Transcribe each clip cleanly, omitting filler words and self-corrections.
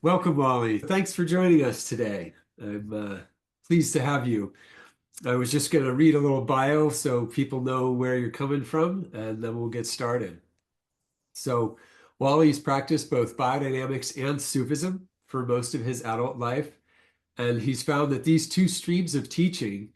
Welcome, Wally. Thanks for joining us today. I'm pleased to have you. I was just going to read a little bio so people know where you're coming from, and then we'll get started. So, Wally's practiced both biodynamics and Sufism for most of his adult life, and he's found that these two streams of teaching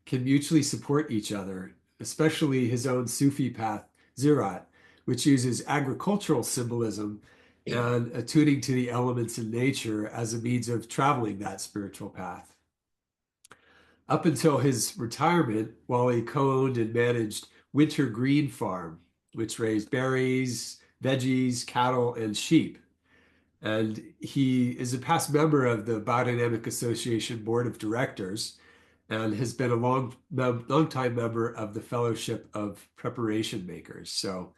can mutually support each other, especially his own Sufi path, Ziraat, which uses agricultural symbolism and attuning to the elements in nature as a means of traveling that spiritual path. Up until his retirement, Wally co-owned and managed Winter Green Farm, which raised berries, veggies, cattle, and sheep. And he is a past member of the Biodynamic Association Board of Directors and has been a long time member of the Fellowship of Preparation Makers. So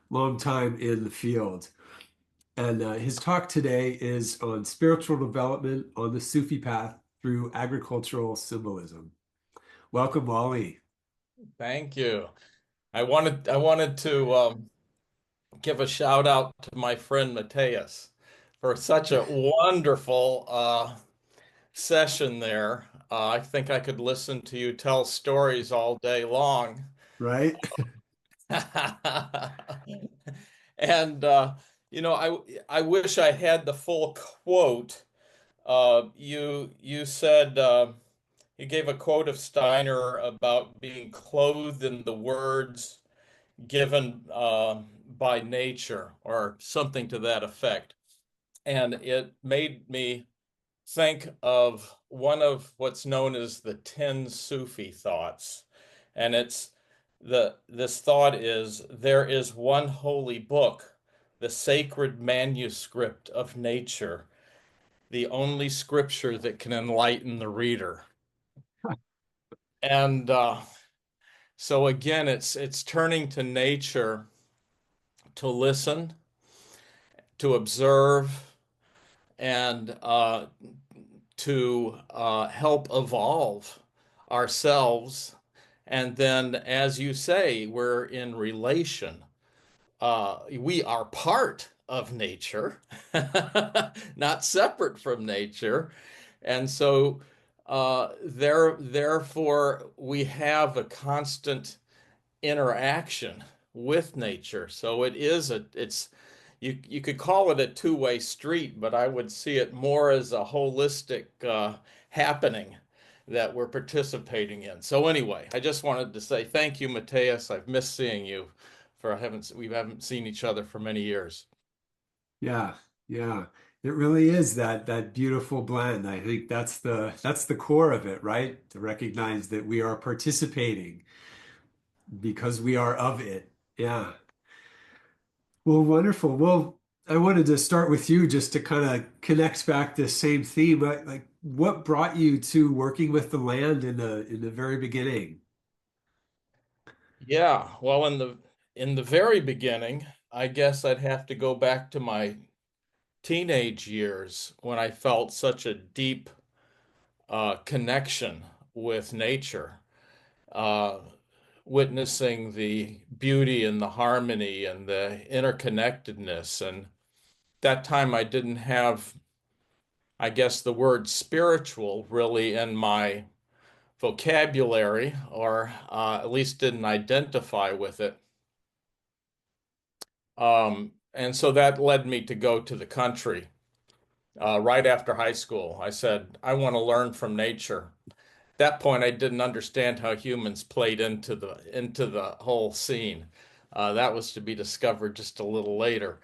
long time in the field. And his talk today is on spiritual development on the Sufi path through agricultural symbolism. Welcome, Wally. Thank you. I wanted to give a shout out to my friend Mateus for such a wonderful session there. I think I could listen to you tell stories all day long. Right? And I wish I had the full quote. You said you gave a quote of Steiner about being clothed in the words given by nature or something to that effect. And it made me think of one of what's known as the 10 Sufi thoughts. And this thought is there is one holy book, the sacred manuscript of nature, the only scripture that can enlighten the reader. And so again, it's turning to nature to listen, to observe, and to help evolve ourselves. And then, as you say, we're in relation. We are part of nature, not separate from nature. And so, therefore, we have a constant interaction with nature. So it's you could call it a two-way street, but I would see it more as a holistic happening that we're participating in. So anyway, I just wanted to say thank you, Mateus. I've missed seeing you we haven't seen each other for many years. Yeah, yeah. It really is that beautiful blend. I think that's the core of it, right? To recognize that we are participating because we are of it. Yeah. Well, wonderful. Well, I wanted to start with you just to kind of connect back this same theme. Like, what brought you to working with the land in the very beginning? Yeah, well, in the very beginning, I guess I'd have to go back to my teenage years when I felt such a deep connection with nature, uh, witnessing the beauty and the harmony and the interconnectedness. And that time I didn't have, I guess, the word spiritual really in my vocabulary, or at least didn't identify with it. And so that led me to go to the country right after high school. I said, I want to learn from nature. That point, I didn't understand how humans played into the whole scene. That was to be discovered just a little later.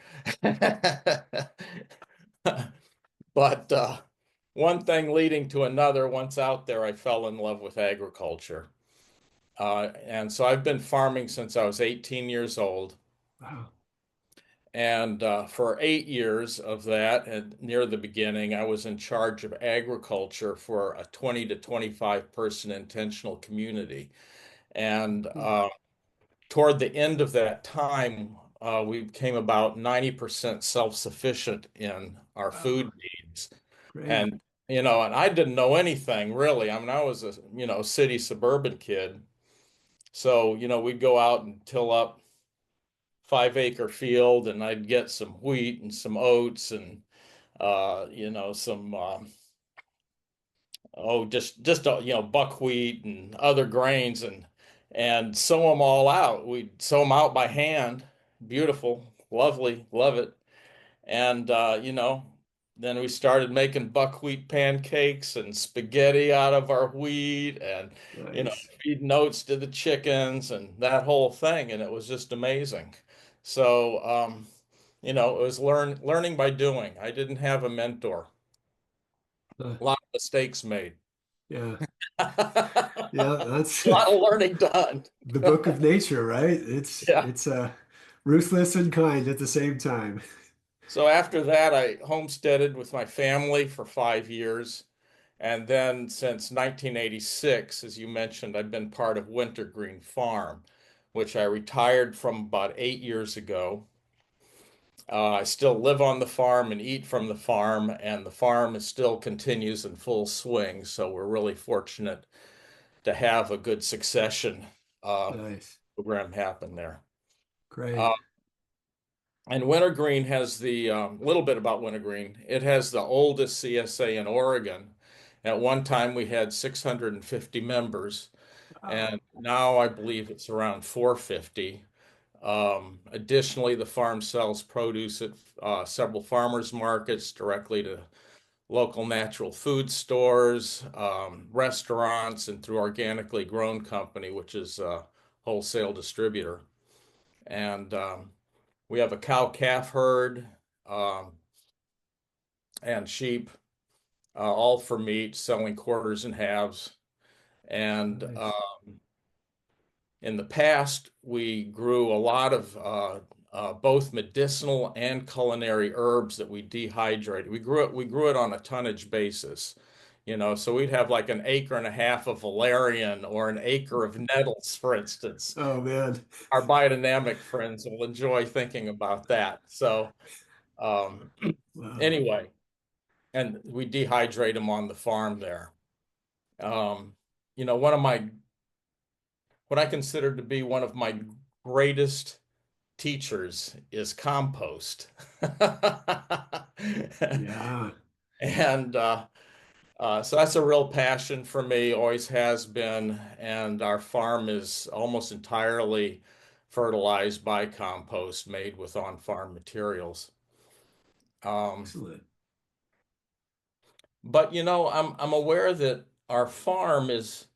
But one thing leading to another, once out there, I fell in love with agriculture. And so I've been farming since I was 18 years old. Wow. And for 8 years of that, and near the beginning, I was in charge of agriculture for a 20 to 25 person intentional community. And toward the end of that time, we became about 90% self-sufficient in our Wow. food needs. Great. And, and I didn't know anything really. I mean, I was a, city suburban kid. So, we'd go out and till up 5 acre field and I'd get some wheat and some oats and some buckwheat and other grains, and sow them all out. We'd sow them out by hand. Beautiful, lovely, love it. And then we started making buckwheat pancakes and spaghetti out of our wheat, and Nice. feeding oats to the chickens and that whole thing, and it was just amazing. So it was learning by doing. I didn't have a mentor. Uh, A lot of mistakes made. yeah. A Yeah, that's lot of learning done. the book of nature, right? Yeah. It's ruthless and kind at the same time. So after that, I homesteaded with my family for 5 years. And then since 1986, as you mentioned, I've been part of Wintergreen Farm, which I retired from about 8 years ago. I still live on the farm and eat from the farm, and the farm is still continues in full swing. So we're really fortunate to have a good succession uh, Nice. program happen there. Uh, Great. and Wintergreen has the little bit about Wintergreen. It has the oldest CSA in Oregon. At one time, we had 650 members, Wow. and now I believe it's around 450. Additionally, the farm sells produce at several farmers markets directly to local natural food stores, restaurants, and through Organically Grown Company, which is a wholesale distributor. And we have a cow-calf herd um, and sheep, all for meat, selling quarters and halves. And Nice. in the past, we grew a lot of both medicinal and culinary herbs that we dehydrated. We grew it on a tonnage basis, so we'd have like an acre and a half of valerian or an acre of nettles, for instance. Oh man. Our biodynamic friends will enjoy thinking about that. So um, Wow. anyway, and we dehydrate them on the farm there. Um, one of my what I consider to be one of my greatest teachers is compost. Yeah. And so that's a real passion for me, always has been. And our farm is almost entirely fertilized by compost made with on-farm materials. Um, Excellent. but I'm aware that our farm is,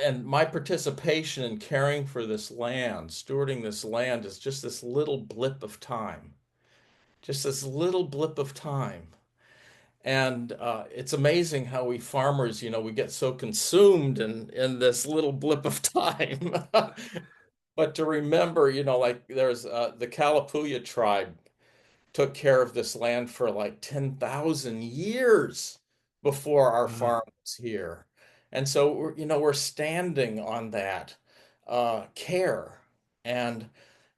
and my participation in caring for this land, stewarding this land, is just this little blip of time. Just this little blip of time. And it's amazing how we farmers, we get so consumed in this little blip of time. But to remember, like there's the Kalapuya tribe took care of this land for like 10,000 years before our Wow. farm was here. And so we're standing on that care, and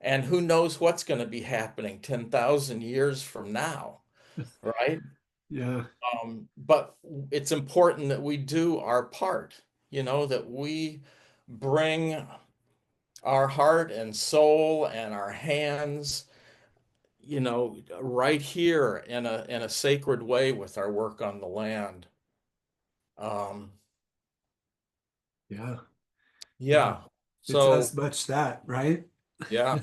who knows what's going to be happening 10,000 years from now, right? Yeah. But it's important that we do our part, that we bring our heart and soul and our hands, right here in a sacred way with our work on the land. Um, Yeah. Yeah. yeah. It's So as much that, right? yeah,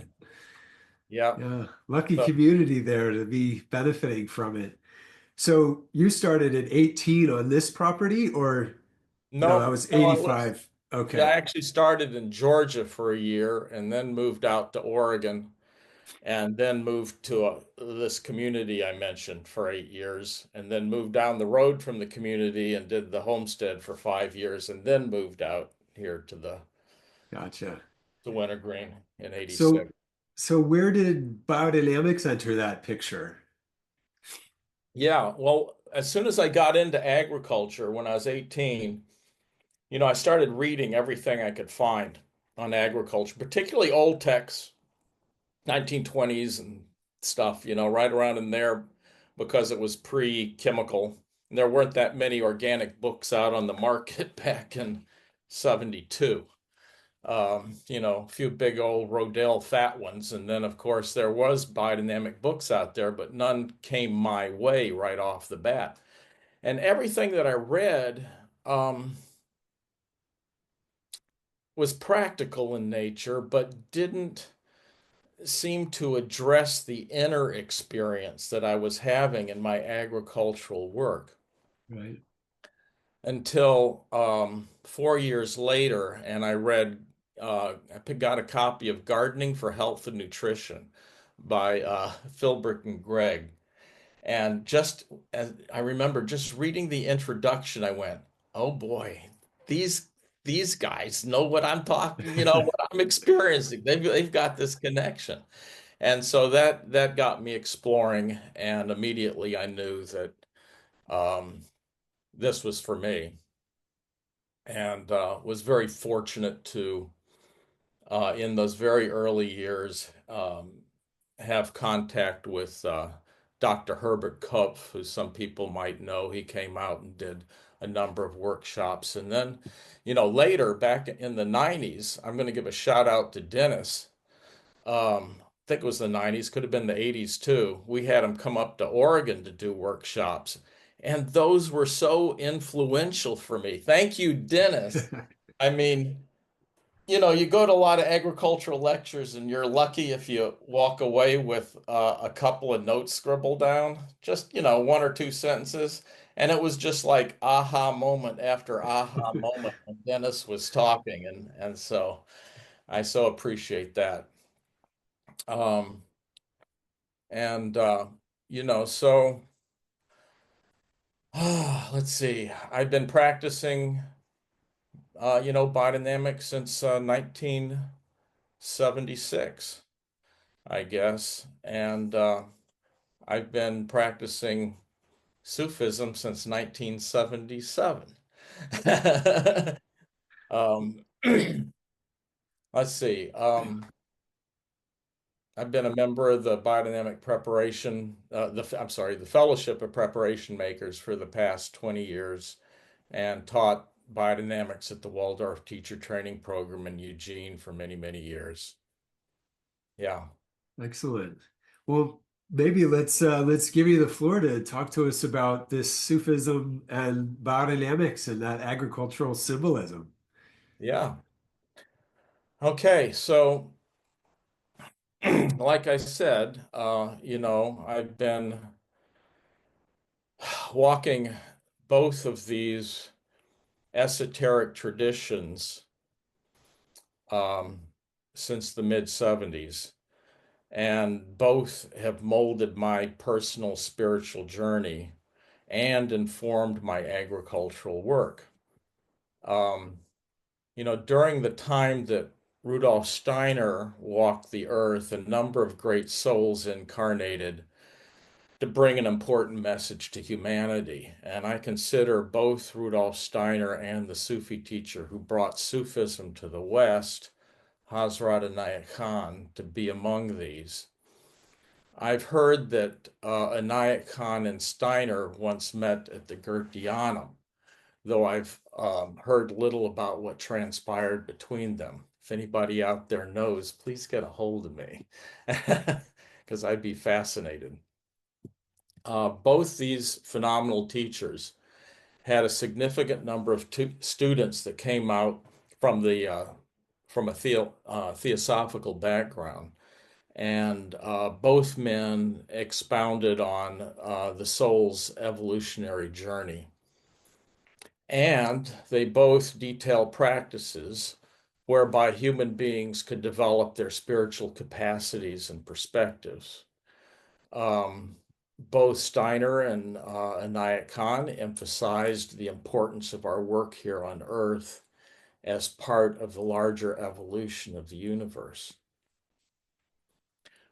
yeah. Yeah. Lucky So community there to be benefiting from it. So you started at 18 on this property, or no, that no, was no, I was 85. yeah, I Okay. actually started in Georgia for a year and then moved out to Oregon and then moved to this community I mentioned for 8 years, and then moved down the road from the community and did the homestead for 5 years, and then moved out here Gotcha. to Wintergreen in '86. So so where did biodynamics enter that picture? Yeah, well, as soon as I got into agriculture when I was 18, I started reading everything I could find on agriculture, particularly old texts, 1920s and stuff, right around in there because it was pre-chemical. There weren't that many organic books out on the market back in 72. A few big old Rodale fat ones. And then, of course, there was biodynamic books out there, but none came my way right off the bat. And everything that I read was practical in nature, but didn't seem to address the inner experience that I was having in my agricultural work Right. until 4 years later, and I got a copy of Gardening for Health and Nutrition by Philbrick and Gregg. And just as I remember just reading the introduction, I went, "Oh boy, these these guys know what I'm talking, what I'm experiencing. They've got this connection." And so that got me exploring, and immediately I knew that um, this was for me, and was very fortunate to in those very early years have contact with Dr. Herbert Kopf, who some people might know. He came out and did a number of workshops. And then, later back in the 90s, I'm going to give a shout out to Dennis. I think it was the 90s, could have been the 80s too. We had him come up to Oregon to do workshops. And those were so influential for me. Thank you, Dennis. I mean, you go to a lot of agricultural lectures and you're lucky if you walk away with a couple of notes scribbled down, just, one or two sentences. And it was just like aha moment after aha moment when Dennis was talking. And so I so appreciate that. Um, and, so let's see, I've been practicing, biodynamics since 1976. I guess. And I've been practicing Sufism since 1977. Um, let's see. I've been a member of the Biodynamic Preparation, I'm sorry, the Fellowship of Preparation Makers for the past 20 years and taught biodynamics at the Waldorf Teacher Training Program in Eugene for many, many years. Yeah. Excellent. Well, maybe let's give you the floor to talk to us about this Sufism and biodynamics and that agricultural symbolism. Yeah. Okay. So like I said, I've been walking both of these esoteric traditions um, since the mid 70s, and both have molded my personal spiritual journey and informed my agricultural work. Um, during the time that Rudolf Steiner walked the earth, a number of great souls incarnated to bring an important message to humanity. And I consider both Rudolf Steiner and the Sufi teacher who brought Sufism to the West, Hazrat Inayat Khan, to be among these. I've heard that Inayat Khan and Steiner once met at the Gurdjieff, though I've heard little about what transpired between them. If anybody out there knows, please get a hold of me because I'd be fascinated. Both these phenomenal teachers had a significant number of students that came out from the from a theosophical background, and both men expounded on the soul's evolutionary journey, and they both detail practices whereby human beings could develop their spiritual capacities and perspectives. Um, Both Steiner and Inayat Khan emphasized the importance of our work here on Earth as part of the larger evolution of the universe.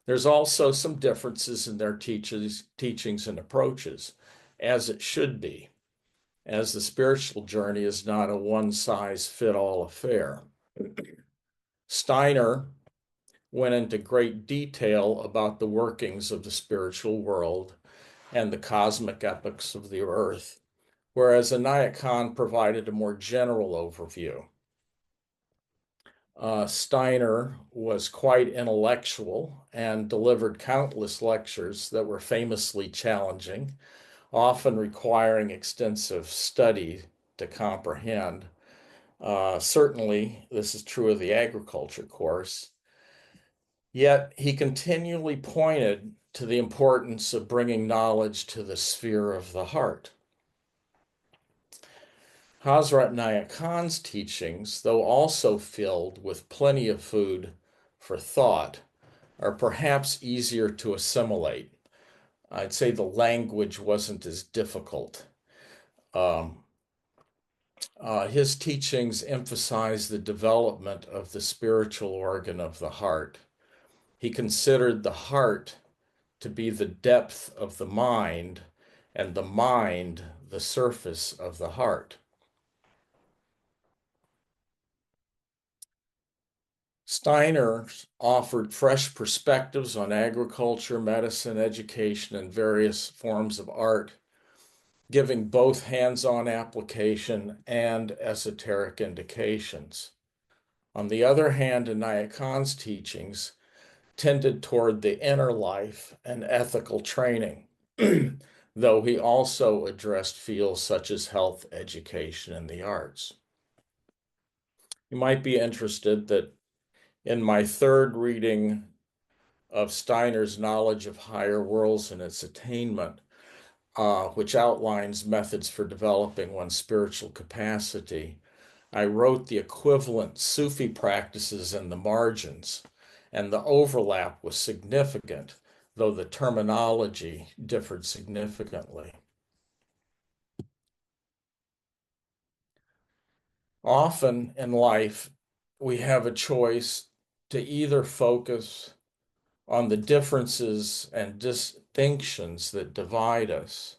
There's also some differences in their teachings and approaches, as it should be, as the spiritual journey is not a one-size-fit-all affair. Steiner went into great detail about the workings of the spiritual world and the cosmic epochs of the earth, whereas Inayat Khan provided a more general overview. Steiner was quite intellectual and delivered countless lectures that were famously challenging, often requiring extensive study to comprehend. Certainly, this is true of the agriculture course. Yet he continually pointed to the importance of bringing knowledge to the sphere of the heart. Hazrat Naya Khan's teachings, though also filled with plenty of food for thought, are perhaps easier to assimilate. I'd say the language wasn't as difficult. Um, his teachings emphasize the development of the spiritual organ of the heart. He considered the heart to be the depth of the mind, and the mind the surface of the heart. Steiner offered fresh perspectives on agriculture, medicine, education, and various forms of art, giving both hands-on application and esoteric indications. On the other hand, Inaya Khan's teachings tended toward the inner life and ethical training, though he also addressed fields such as health, education, and the arts. You might be interested that in my third reading of Steiner's Knowledge of Higher Worlds and Its Attainment, which outlines methods for developing one's spiritual capacity, I wrote the equivalent Sufi practices in the margins, and the overlap was significant, though the terminology differed significantly. Often in life, we have a choice to either focus on the differences and distinctions that divide us,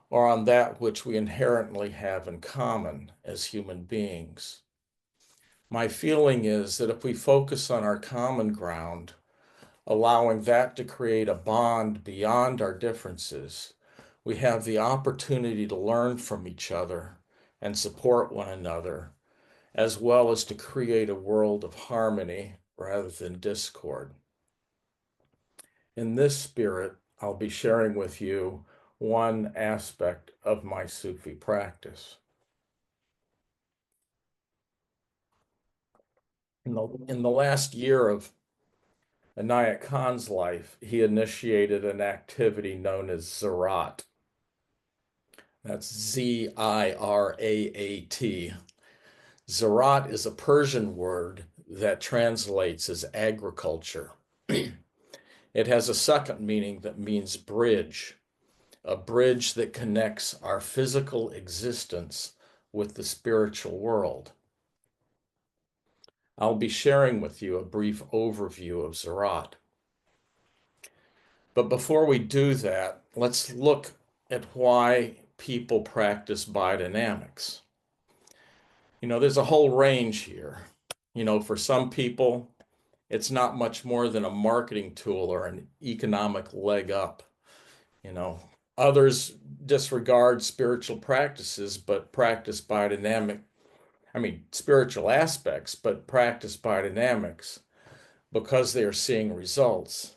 or on that which we inherently have in common as human beings. My feeling is that if we focus on our common ground, allowing that to create a bond beyond our differences, we have the opportunity to learn from each other and support one another, as well as to create a world of harmony rather than discord. In this spirit, I'll be sharing with you one aspect of my Sufi practice. In the last year of Inayat Khan's life, he initiated an activity known as Ziraat. That's Ziraat. Ziraat is a Persian word that translates as agriculture. It has a second meaning that means bridge, a bridge that connects our physical existence with the spiritual world. I'll be sharing with you a brief overview of Ziraat. But before we do that, let's look at why people practice biodynamics. There's a whole range here. For some people, it's not much more than a marketing tool or an economic leg up. Others disregard spiritual practices, but practice spiritual aspects, but practice biodynamics because they are seeing results.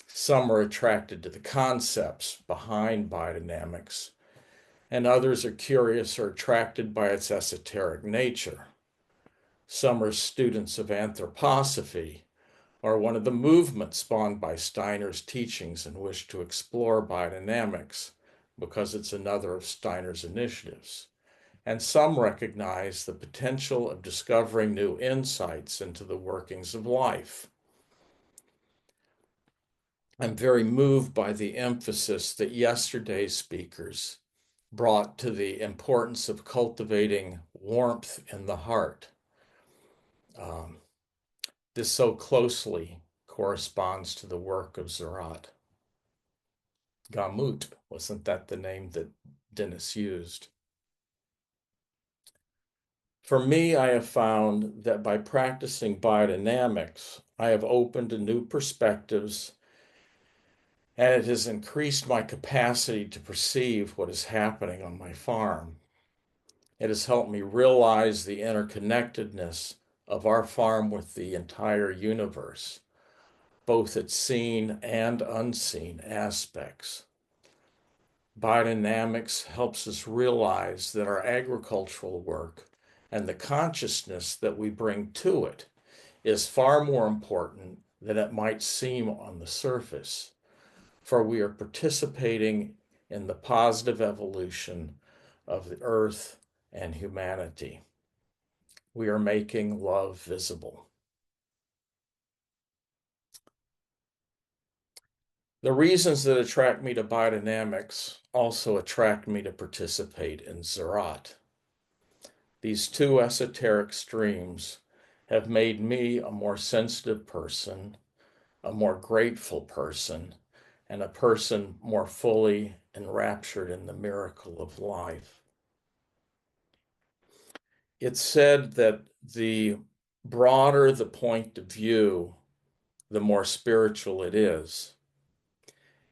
Some are attracted to the concepts behind biodynamics, and others are curious or attracted by its esoteric nature. Some are students of anthroposophy or one of the movements spawned by Steiner's teachings and wish to explore biodynamics because it's another of Steiner's initiatives. And some recognize the potential of discovering new insights into the workings of life. I'm very moved by the emphasis that yesterday's speakers brought to the importance of cultivating warmth in the heart. This so closely corresponds to the work of Ziraat. Gamut, wasn't that the name that Dennis used? For me, I have found that by practicing biodynamics, I have opened to new perspectives, and it has increased my capacity to perceive what is happening on my farm. It has helped me realize the interconnectedness of our farm with the entire universe, both its seen and unseen aspects. Biodynamics helps us realize that our agricultural work and the consciousness that we bring to it is far more important than it might seem on the surface, for we are participating in the positive evolution of the earth and humanity. We are making love visible. The reasons that attract me to biodynamics also attract me to participate in Ziraat. These two esoteric streams have made me a more sensitive person, a more grateful person, and a person more fully enraptured in the miracle of life. It's said that the broader the point of view, the more spiritual it is.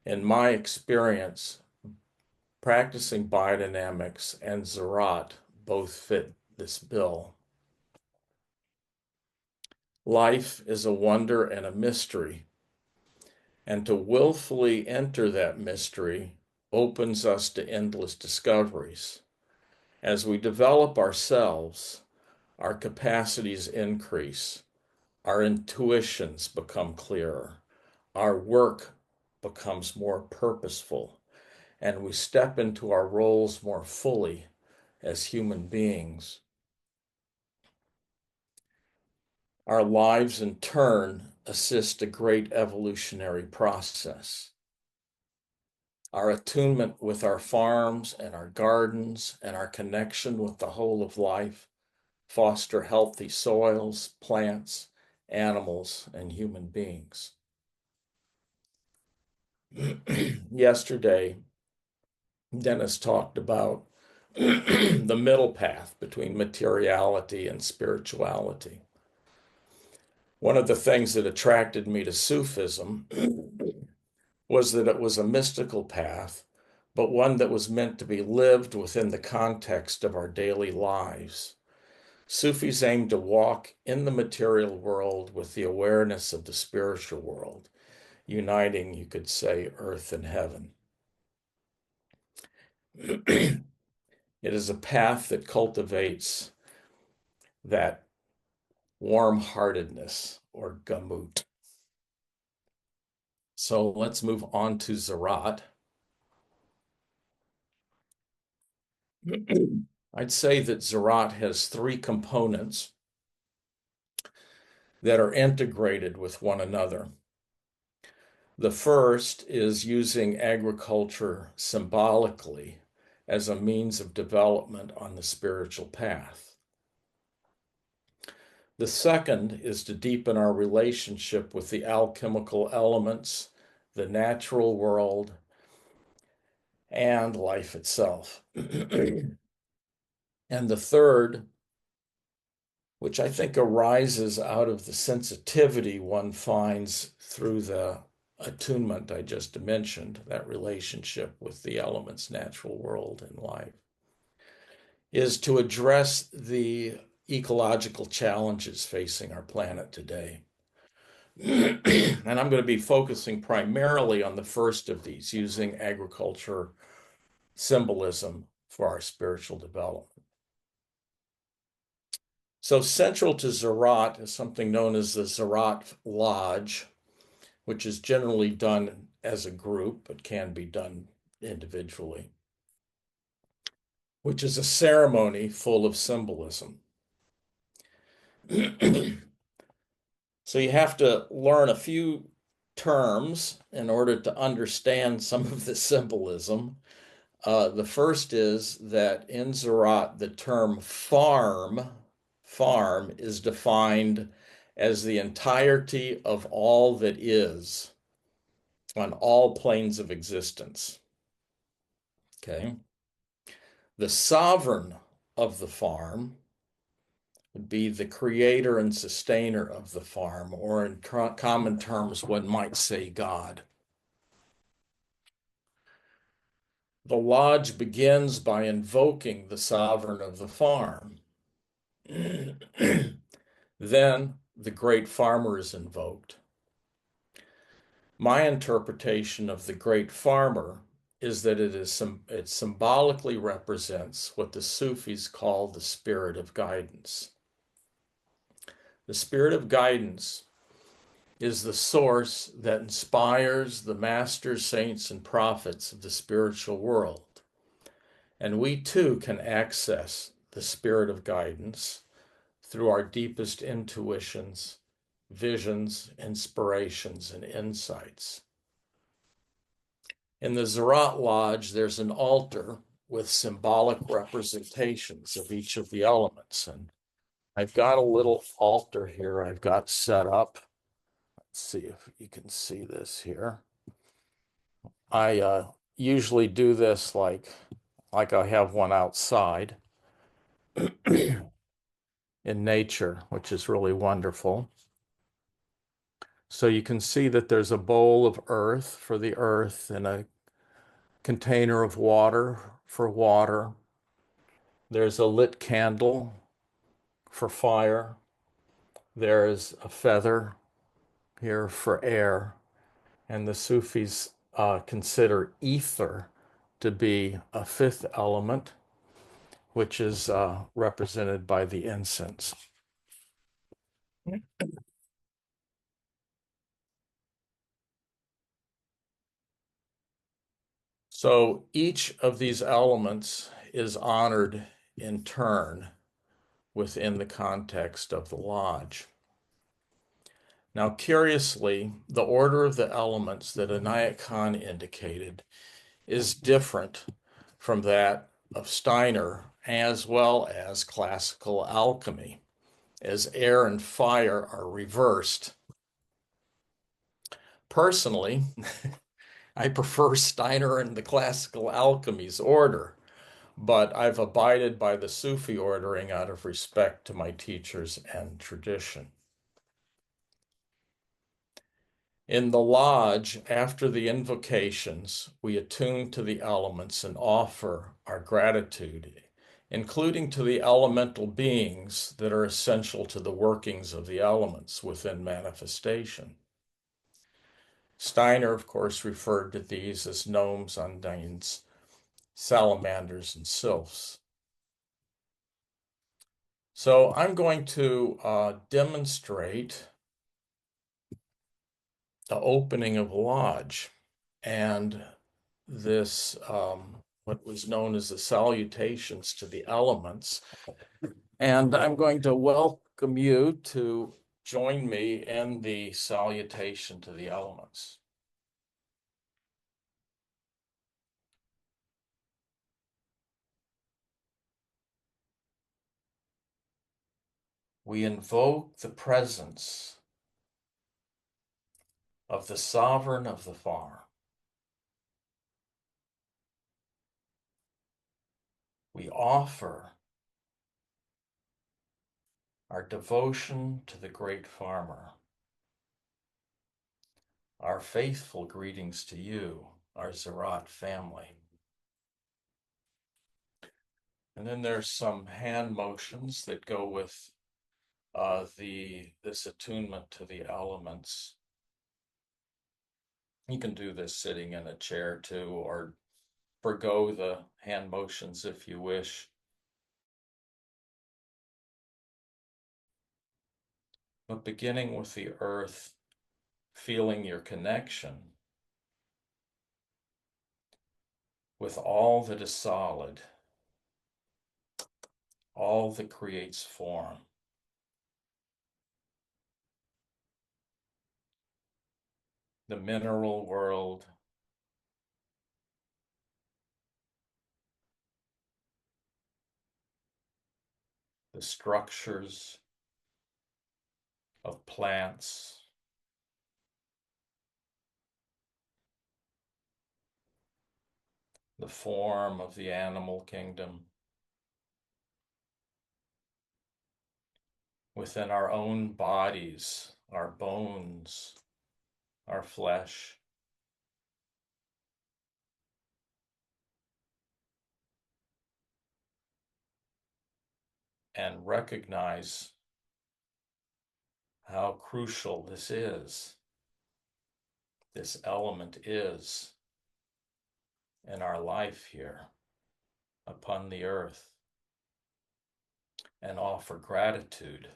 In my experience, practicing biodynamics and Ziraat both fit this bill. Life is a wonder and a mystery, and to willfully enter that mystery opens us to endless discoveries. As we develop ourselves, our capacities increase, our intuitions become clearer, our work becomes more purposeful, and we step into our roles more fully as human beings. Our lives, in turn, assist a great evolutionary process. Our attunement with our farms and our gardens and our connection with the whole of life foster healthy soils, plants, animals, and human beings. Yesterday, Dennis talked about the middle path between materiality and spirituality. One of the things that attracted me to Sufism was that it was a mystical path, but one that was meant to be lived within the context of our daily lives. Sufis aim to walk in the material world with the awareness of the spiritual world, uniting, you could say, earth and heaven. It is a path that cultivates that warm-heartedness or gamut. So let's move on to Ziraat. I'd say that Ziraat has three components that are integrated with one another. The first is using agriculture symbolically as a means of development on the spiritual path. The second is to deepen our relationship with the alchemical elements, the natural world, and life itself. And the third, which I think arises out of the sensitivity one finds through the attunement I just mentioned, that relationship with the elements, natural world, and life, is to address the ecological challenges facing our planet today. And I'm going to be focusing primarily on the first of these, using agriculture symbolism for our spiritual development. So central to Ziraat is something known as the Ziraat Lodge, which is generally done as a group, but can be done individually, which is a ceremony full of symbolism. So you have to learn a few terms in order to understand some of the symbolism. The first is that in Ziraat, the term farm is defined as the entirety of all that is on all planes of existence. Okay. The sovereign of the farm would be the creator and sustainer of the farm, or in common terms, one might say God. The lodge begins by invoking the sovereign of the farm. Then the great farmer is invoked. My interpretation of the great farmer is that it symbolically represents what the Sufis call the spirit of guidance. The spirit of guidance is the source that inspires the masters, saints, and prophets of the spiritual world. And we too can access the spirit of guidance through our deepest intuitions, visions, inspirations, and insights. In the Ziraat Lodge, there's an altar with symbolic representations of each of the elements. And I've got a little altar here I've got set up. Let's see if you can see this here. I usually do this like I have one outside in nature, which is really wonderful. So you can see that there's a bowl of earth for the earth and a container of water for water. There's a lit candle for fire. There's a feather here for air. And the Sufis consider ether to be a fifth element, which is represented by the incense. So each of these elements is honored in turn within the context of the lodge. Now, curiously, the order of the elements that Inayat Khan indicated is different from that of Steiner as well as classical alchemy, as air and fire are reversed. Personally, I prefer Steiner and the classical alchemy's order, but I've abided by the Sufi ordering out of respect to my teachers and tradition. In the lodge, after the invocations, we attune to the elements and offer our gratitude, including to the elemental beings that are essential to the workings of the elements within manifestation. Steiner, of course, referred to these as gnomes, undines, salamanders, and sylphs. So I'm going to demonstrate the opening of lodge and this, what was known as the salutations to the elements. And I'm going to welcome you to join me in the salutation to the elements. We invoke the presence of the sovereign of the farm. We offer our devotion to the great farmer, our faithful greetings to you, our Ziraat family. And then there's some hand motions that go with this attunement to the elements. You can do this sitting in a chair too, or forgo the hand motions if you wish. But beginning with the earth, feeling your connection with all that is solid, all that creates form. The mineral world, the structures of plants, the form of the animal kingdom, within our own bodies, our bones, our flesh. And recognize how crucial this element is in our life here upon the earth, and offer gratitude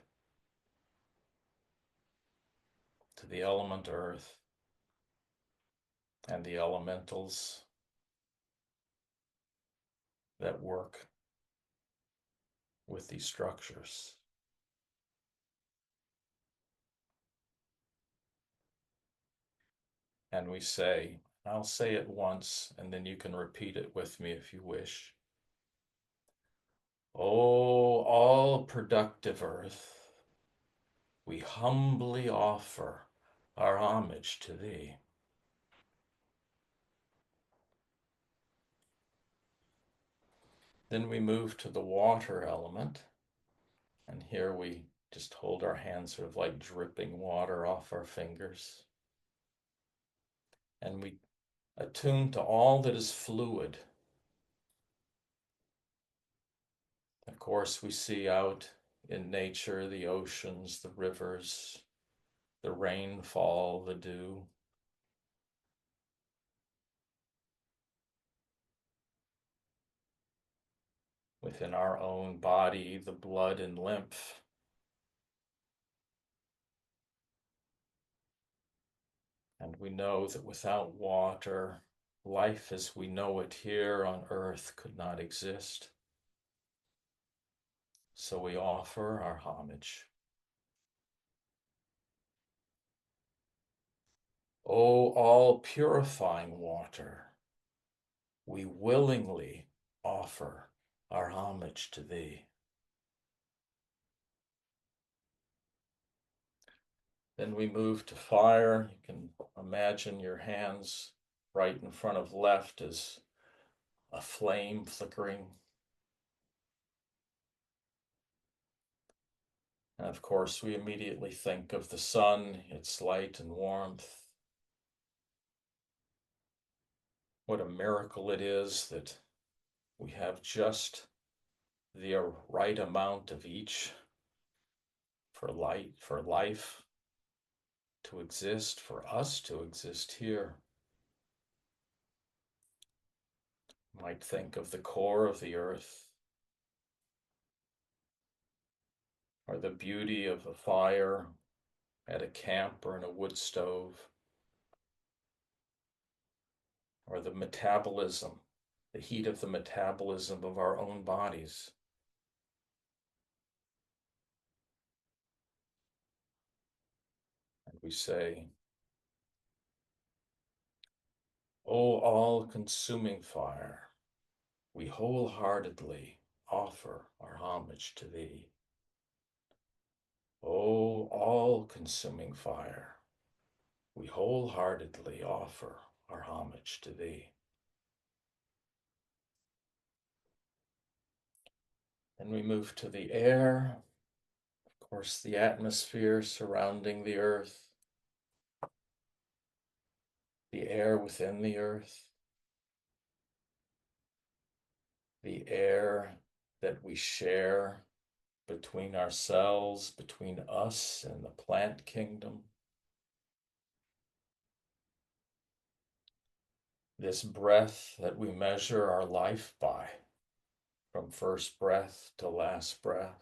to the element earth and the elementals that work with these structures. And we say, I'll say it once, and then you can repeat it with me if you wish. O all productive earth, we humbly offer our homage to thee. Then we move to the water element, and here we just hold our hands sort of like dripping water off our fingers. And we attune to all that is fluid. Of course, we see out in nature the oceans, the rivers, the rainfall, the dew. Within our own body, the blood and lymph. And we know that without water, life as we know it here on earth could not exist. So we offer our homage. O all purifying water, we willingly offer our homage to thee. Then we move to fire. You can imagine your hands right in front of left as a flame flickering. And of course, we immediately think of the sun, its light and warmth. What a miracle it is that we have just the right amount of each for light, for life to exist, for us to exist here. You might think of the core of the earth, or the beauty of a fire at a camp or in a wood stove, or the metabolism, the heat of the metabolism of our own bodies. And we say, O all-consuming fire, we wholeheartedly offer our homage to thee. O all-consuming fire, we wholeheartedly offer our homage to thee. Then we move to the air, of course, the atmosphere surrounding the earth, the air within the earth, the air that we share between ourselves, between us and the plant kingdom. This breath that we measure our life by, from first breath to last breath.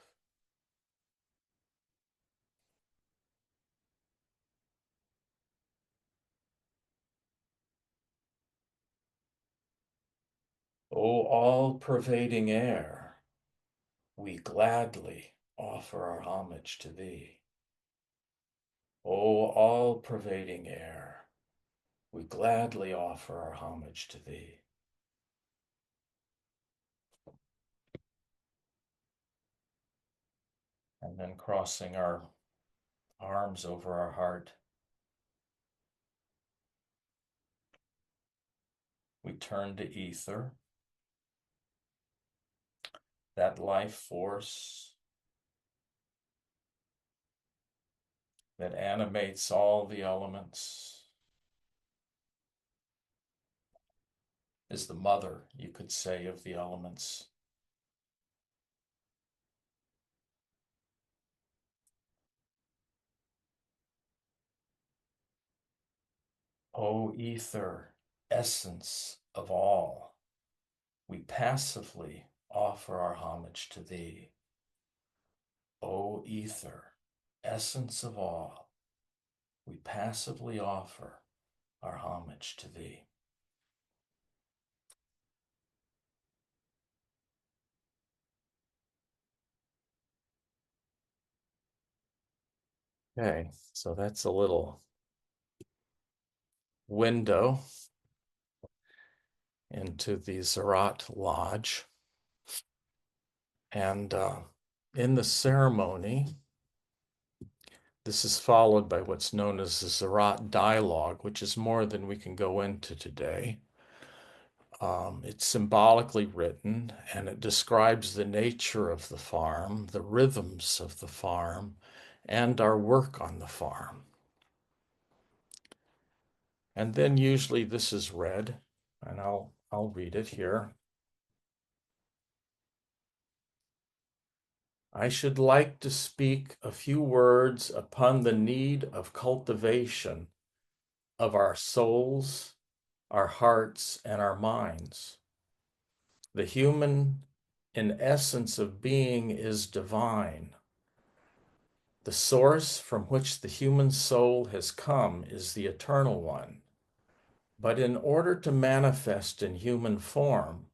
O all-pervading air, we gladly offer our homage to thee. O all-pervading air, we gladly offer our homage to thee. And then crossing our arms over our heart, we turn to ether, that life force that animates all the elements, is the mother, you could say, of the elements. O ether, essence of all, we passively offer our homage to thee. O ether, essence of all, we passively offer our homage to thee. Okay, so that's a little window into the Ziraat Lodge. And in the ceremony, this is followed by what's known as the Ziraat Dialogue, which is more than we can go into today. It's symbolically written, and it describes the nature of the farm, the rhythms of the farm, and our work on the farm. And then usually this is read, and I'll read it here. I should like to speak a few words upon the need of cultivation of our souls, our hearts, and our minds. The human, in essence of being, is divine. The source from which the human soul has come is the eternal one. But in order to manifest in human form,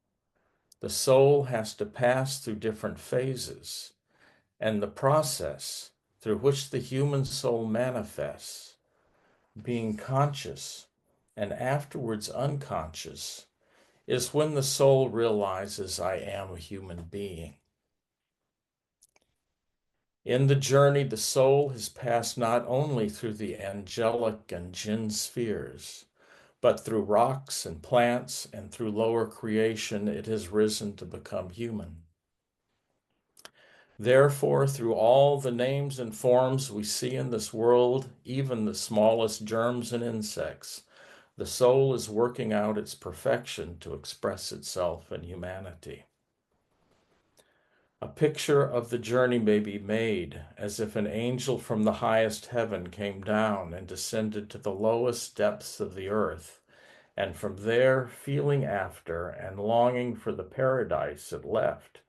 the soul has to pass through different phases, and the process through which the human soul manifests, being conscious and afterwards unconscious, is when the soul realizes I am a human being. In the journey, the soul has passed not only through the angelic and jinn spheres, but through rocks and plants, and through lower creation, it has risen to become human. Therefore, through all the names and forms we see in this world, even the smallest germs and insects, the soul is working out its perfection to express itself in humanity. A picture of the journey may be made as if an angel from the highest heaven came down and descended to the lowest depths of the earth, and from there, feeling after and longing for the paradise it left,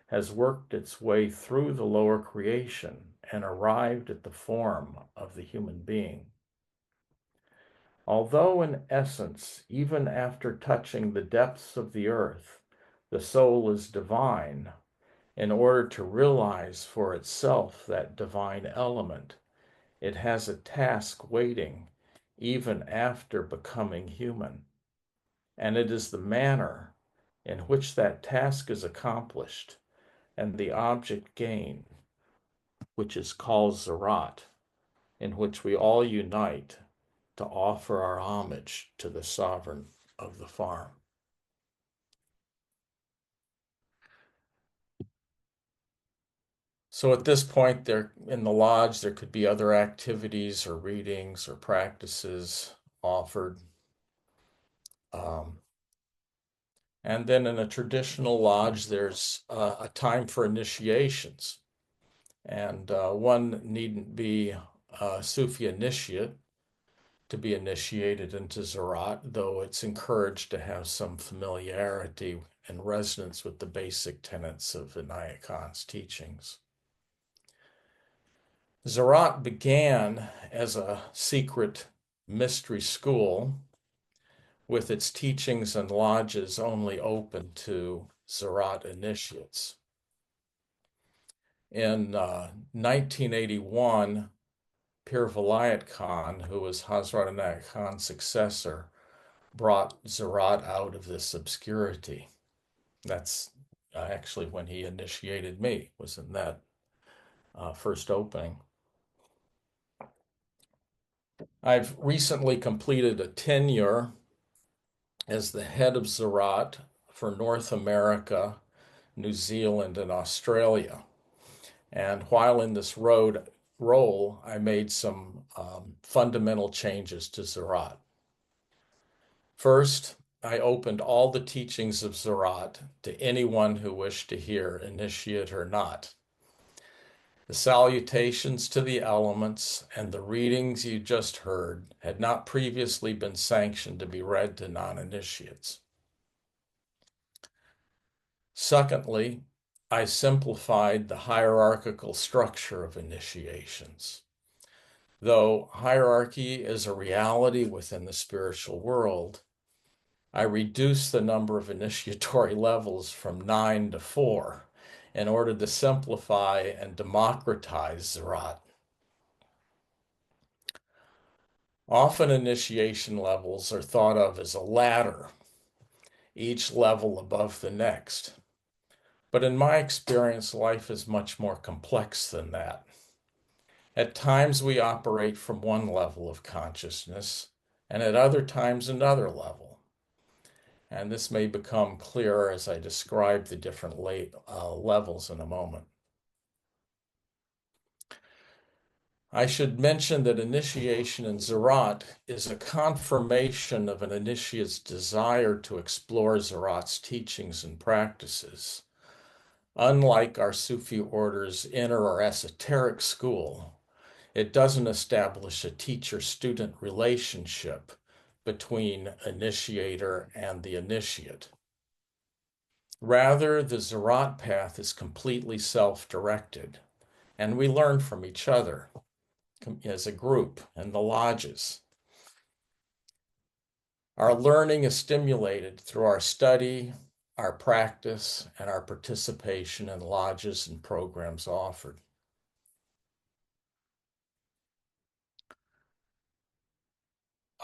has worked its way through the lower creation and arrived at the form of the human being. Although in essence, even after touching the depths of the earth, the soul is divine, in order to realize for itself that divine element, it has a task waiting even after becoming human. And it is the manner in which that task is accomplished and the object gained, which is called Ziraat, in which we all unite to offer our homage to the sovereign of the farm. So at this point, there in the lodge, there could be other activities or readings or practices offered. And then in a traditional lodge, there's a time for initiations. And one needn't be a Sufi initiate to be initiated into Ziraat, though it's encouraged to have some familiarity and resonance with the basic tenets of Inayat Khan's teachings. Ziraat began as a secret mystery school with its teachings and lodges only open to Ziraat initiates. In 1981, Pir Vilayat Khan, who was Hazrat Inayat Khan's successor, brought Ziraat out of this obscurity. That's actually when he initiated me, was in that first opening. I've recently completed a tenure as the head of Ziraat for North America, New Zealand, and Australia. And while in this role, I made some fundamental changes to Ziraat. First, I opened all the teachings of Ziraat to anyone who wished to hear, initiate or not. The salutations to the elements and the readings you just heard had not previously been sanctioned to be read to non-initiates. Secondly, I simplified the hierarchical structure of initiations. Though hierarchy is a reality within the spiritual world, I reduced the number of initiatory levels from 9 to 4 in order to simplify and democratize Ziraat. Often initiation levels are thought of as a ladder, each level above the next. But in my experience, life is much more complex than that. At times we operate from one level of consciousness, and at other times another level. And this may become clearer as I describe the different levels in a moment. I should mention that initiation in Ziraat is a confirmation of an initiate's desire to explore Ziraat's teachings and practices. Unlike our Sufi order's inner or esoteric school, it doesn't establish a teacher-student relationship between initiator and the initiate. Rather, the Ziraat path is completely self-directed, and we learn from each other as a group in the lodges. Our learning is stimulated through our study, our practice, and our participation in lodges and programs offered.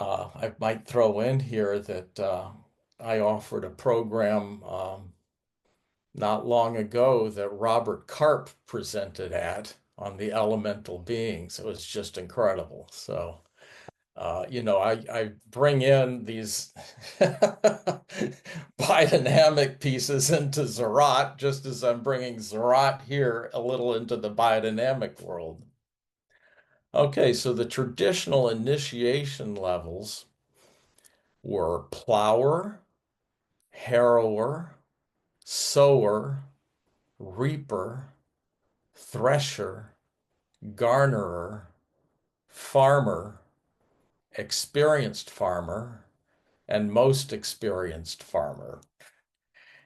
I might throw in here that I offered a program not long ago that Robert Karp presented at on the elemental beings. It was just incredible. So, I bring in these biodynamic pieces into Ziraat, just as I'm bringing Ziraat here a little into the biodynamic world. Okay, so the traditional initiation levels were plower, harrower, sower, reaper, thresher, garnerer, farmer, experienced farmer, and most experienced farmer.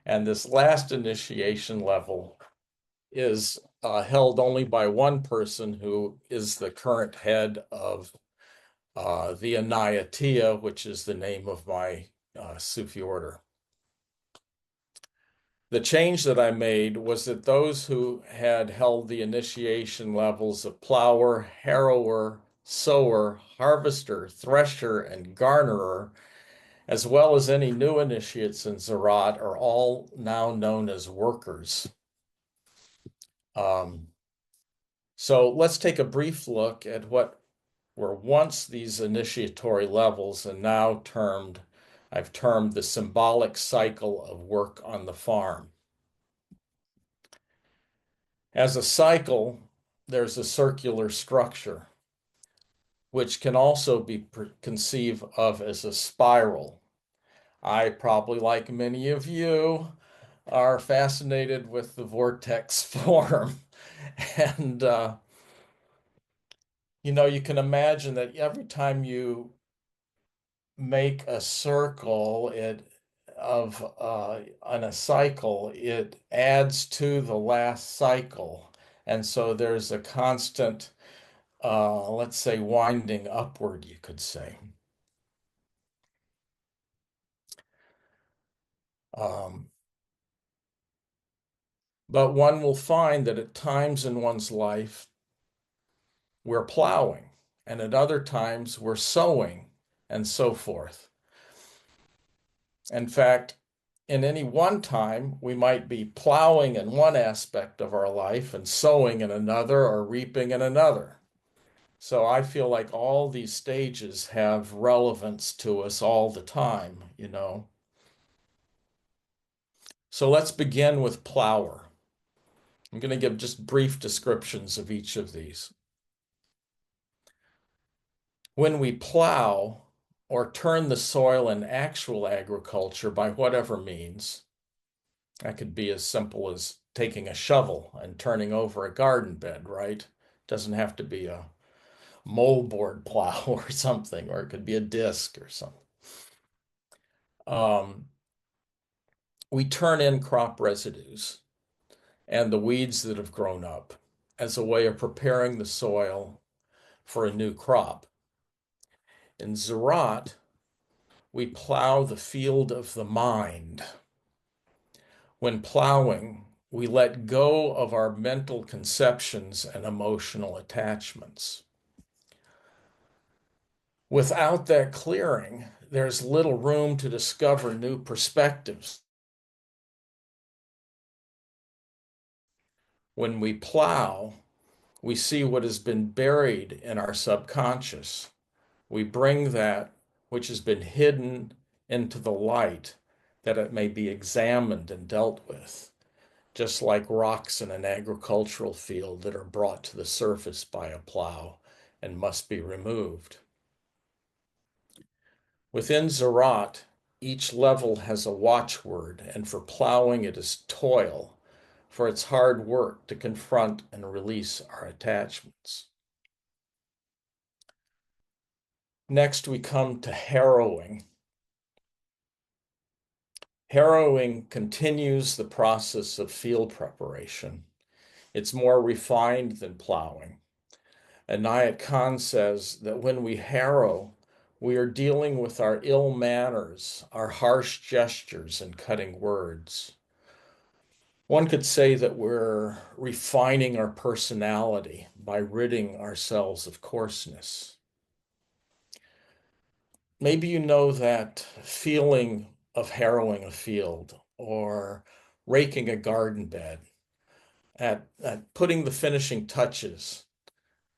And this last initiation level is held only by one person who is the current head of the Anayatiya, which is the name of my Sufi order. The change that I made was that those who had held the initiation levels of plower, harrower, sower, harvester, thresher, and garnerer, as well as any new initiates in Ziraat, are all now known as workers. So let's take a brief look at what were once these initiatory levels and now I've termed the symbolic cycle of work on the farm. As a cycle, there's a circular structure, which can also be conceived of as a spiral. I probably, like many of you, are fascinated with the vortex form. And, you can imagine that every time you make a circle on a cycle, it adds to the last cycle. And so there's a constant, let's say, winding upward, you could say. But one will find that at times in one's life, we're plowing, and at other times we're sowing, and so forth. In fact, in any one time, we might be plowing in one aspect of our life and sowing in another or reaping in another. So I feel like all these stages have relevance to us all the time, So let's begin with plower. I'm going to give just brief descriptions of each of these. When we plow or turn the soil in actual agriculture by whatever means, that could be as simple as taking a shovel and turning over a garden bed, right? Doesn't have to be a moldboard plow or something, or it could be a disc or something. We turn in crop residues and the weeds that have grown up as a way of preparing the soil for a new crop. In Ziraat, we plow the field of the mind. When plowing, we let go of our mental conceptions and emotional attachments. Without that clearing, there's little room to discover new perspectives. When we plow, we see what has been buried in our subconscious. We bring that which has been hidden into the light that it may be examined and dealt with, just like rocks in an agricultural field that are brought to the surface by a plow and must be removed. Within Ziraat, each level has a watchword, and for plowing it is toil, for it's hard work to confront and release our attachments. Next, we come to harrowing. Harrowing continues the process of field preparation. It's more refined than plowing. Inayat Khan says that when we harrow, we are dealing with our ill manners, our harsh gestures, and cutting words. One could say that we're refining our personality by ridding ourselves of coarseness. Maybe you know that feeling of harrowing a field or raking a garden bed, at putting the finishing touches,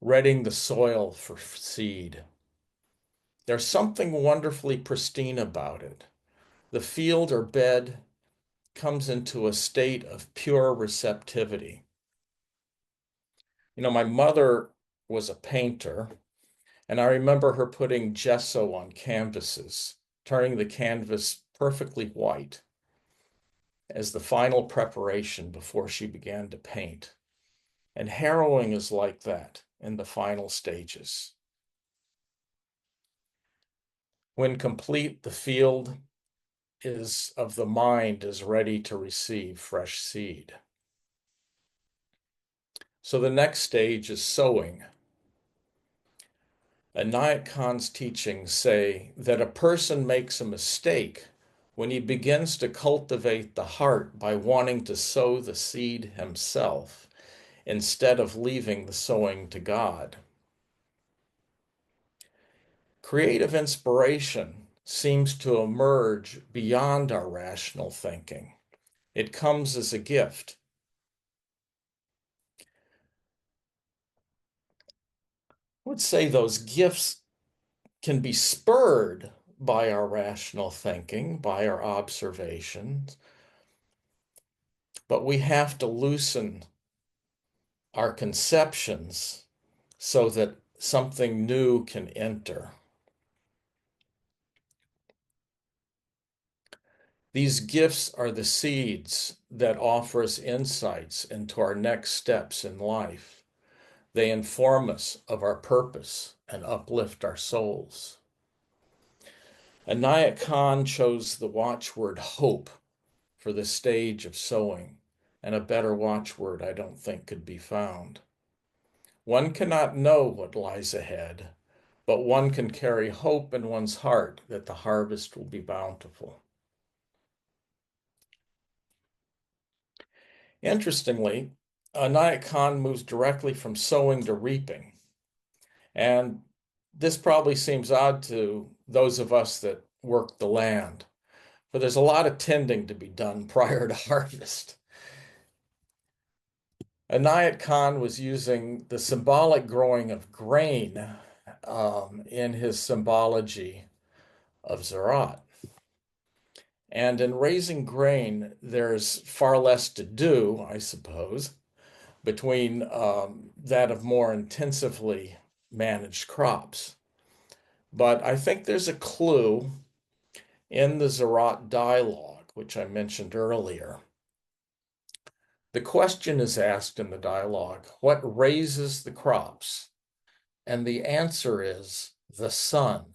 readying the soil for seed. There's something wonderfully pristine about it. The field or bed comes into a state of pure receptivity. You know, my mother was a painter, and I remember her putting gesso on canvases, turning the canvas perfectly white as the final preparation before she began to paint. And harrowing is like that in the final stages. When complete, the field is of the mind is ready to receive fresh seed. So the next stage is sowing. Inayat Khan's teachings say that a person makes a mistake when he begins to cultivate the heart by wanting to sow the seed himself instead of leaving the sowing to God. Creative inspiration seems to emerge beyond our rational thinking. It comes as a gift. I would say those gifts can be spurred by our rational thinking, by our observations, but we have to loosen our conceptions so that something new can enter. These gifts are the seeds that offer us insights into our next steps in life. They inform us of our purpose and uplift our souls. Inayat Khan chose the watchword hope for the stage of sowing, and a better watchword I don't think could be found. One cannot know what lies ahead, but one can carry hope in one's heart that the harvest will be bountiful. Interestingly, Inayat Khan moves directly from sowing to reaping. And this probably seems odd to those of us that work the land, but there's a lot of tending to be done prior to harvest. Inayat Khan was using the symbolic growing of grain in his symbology of Ziraat. And in raising grain, there's far less to do, I suppose, between that of more intensively managed crops. But I think there's a clue in the Ziraat dialogue, which I mentioned earlier, The question is asked in the dialogue, what raises the crops? And the answer is the sun.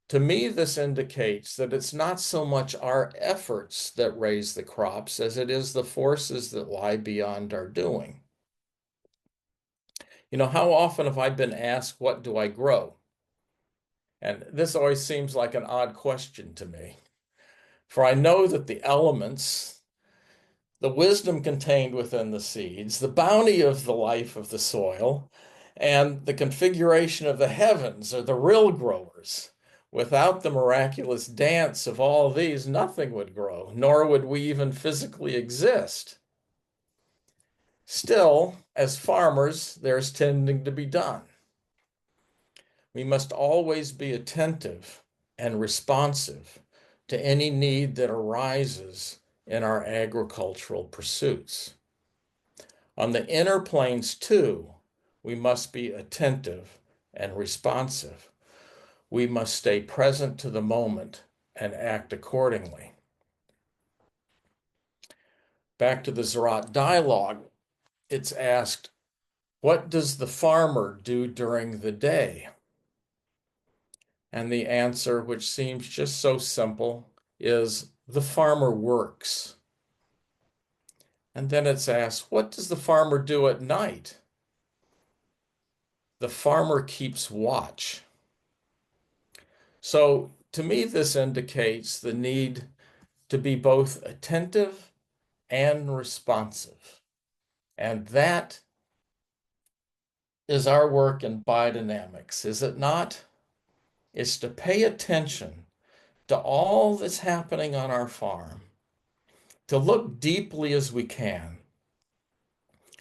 To me, this indicates that it's not so much our efforts that raise the crops as it is the forces that lie beyond our doing. You know, how often have I been asked, what do I grow? And this always seems like an odd question to me. For I know that the elements, the wisdom contained within the seeds, the bounty of the life of the soil, and the configuration of the heavens are the real growers. Without the miraculous dance of all these, nothing would grow, nor would we even physically exist. Still, as farmers, there's tending to be done. We must always be attentive and responsive to any need that arises in our agricultural pursuits. On the inner planes, too, we must be attentive and responsive. We must stay present to the moment and act accordingly. Back to the Ziraat dialogue, it's asked, what does the farmer do during the day? And the answer, which seems just so simple, is the farmer works. And then it's asked, what does the farmer do at night? The farmer keeps watch. So to me, this indicates the need to be both attentive and responsive. And that is our work in biodynamics, is it not? It's to pay attention to all that's happening on our farm, to look deeply as we can,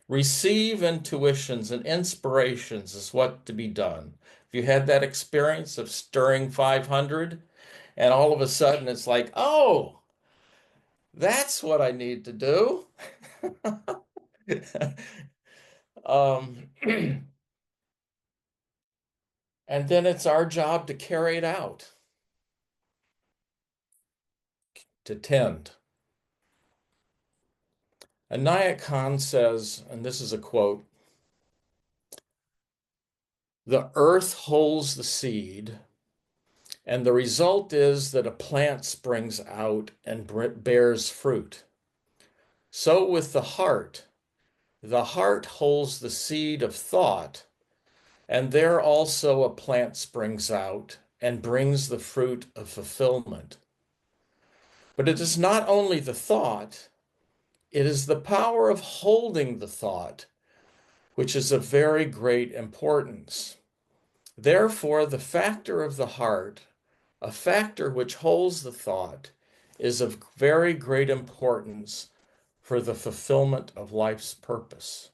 receive intuitions and inspirations is what to be done. If you had that experience of stirring 500 and all of a sudden it's like, oh, that's what I need to do. And then it's our job to carry it out, to tend. Anaya Khan says, and this is a quote, the earth holds the seed, and the result is that a plant springs out and bears fruit. So with the heart holds the seed of thought, and there also a plant springs out and brings the fruit of fulfillment. But it is not only the thought, it is the power of holding the thought, which is of very great importance. Therefore, the factor of the heart, a factor which holds the thought, is of very great importance for the fulfillment of life's purpose.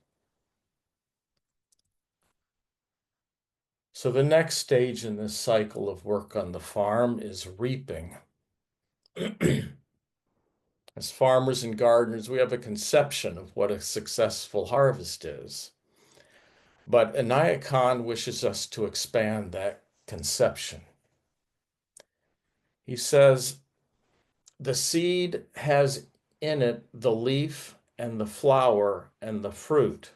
So the next stage in this cycle of work on the farm is reaping. As farmers and gardeners, we have a conception of what a successful harvest is. But Anaya Khan wishes us to expand that conception. He says, the seed has in it the leaf and the flower and the fruit.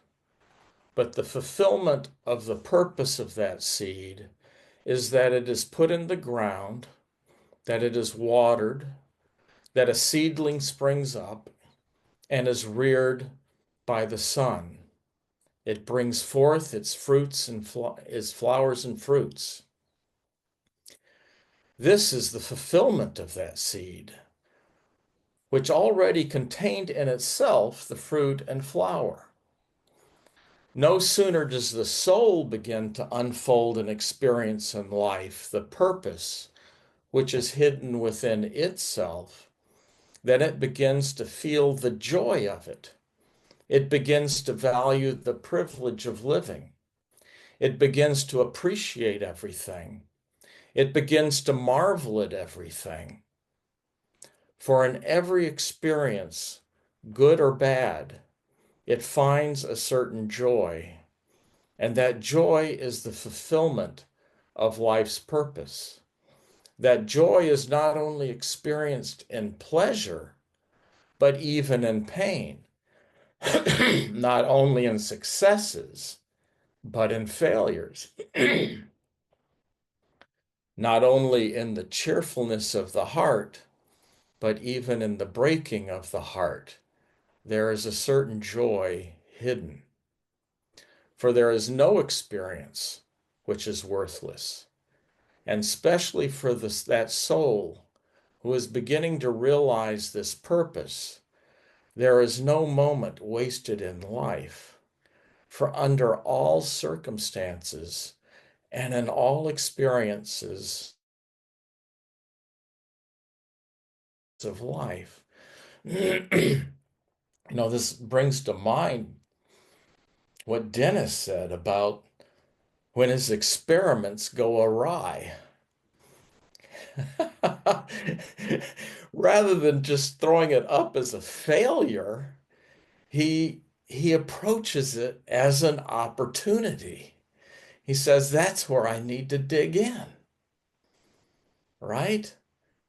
But the fulfillment of the purpose of that seed is that it is put in the ground, that it is watered, that a seedling springs up and is reared by the sun. It brings forth its fruits and its flowers and fruits. This is the fulfillment of that seed, which already contained in itself the fruit and flower. No sooner does the soul begin to unfold and experience in life the purpose which is hidden within itself, than it begins to feel the joy of it. It begins to value the privilege of living. It begins to appreciate everything. It begins to marvel at everything. For in every experience, good or bad, it finds a certain joy, and that joy is the fulfillment of life's purpose. That joy is not only experienced in pleasure, but even in pain, not only in successes, but in failures, not only in the cheerfulness of the heart, but even in the breaking of the heart, there is a certain joy hidden. For there is no experience which is worthless, and especially for that soul who is beginning to realize this purpose, there is no moment wasted in life, for under all circumstances and in all experiences of life. This brings to mind what Dennis said about when his experiments go awry. Rather than just throwing it up as a failure, he approaches it as an opportunity. He says, that's where I need to dig in, right?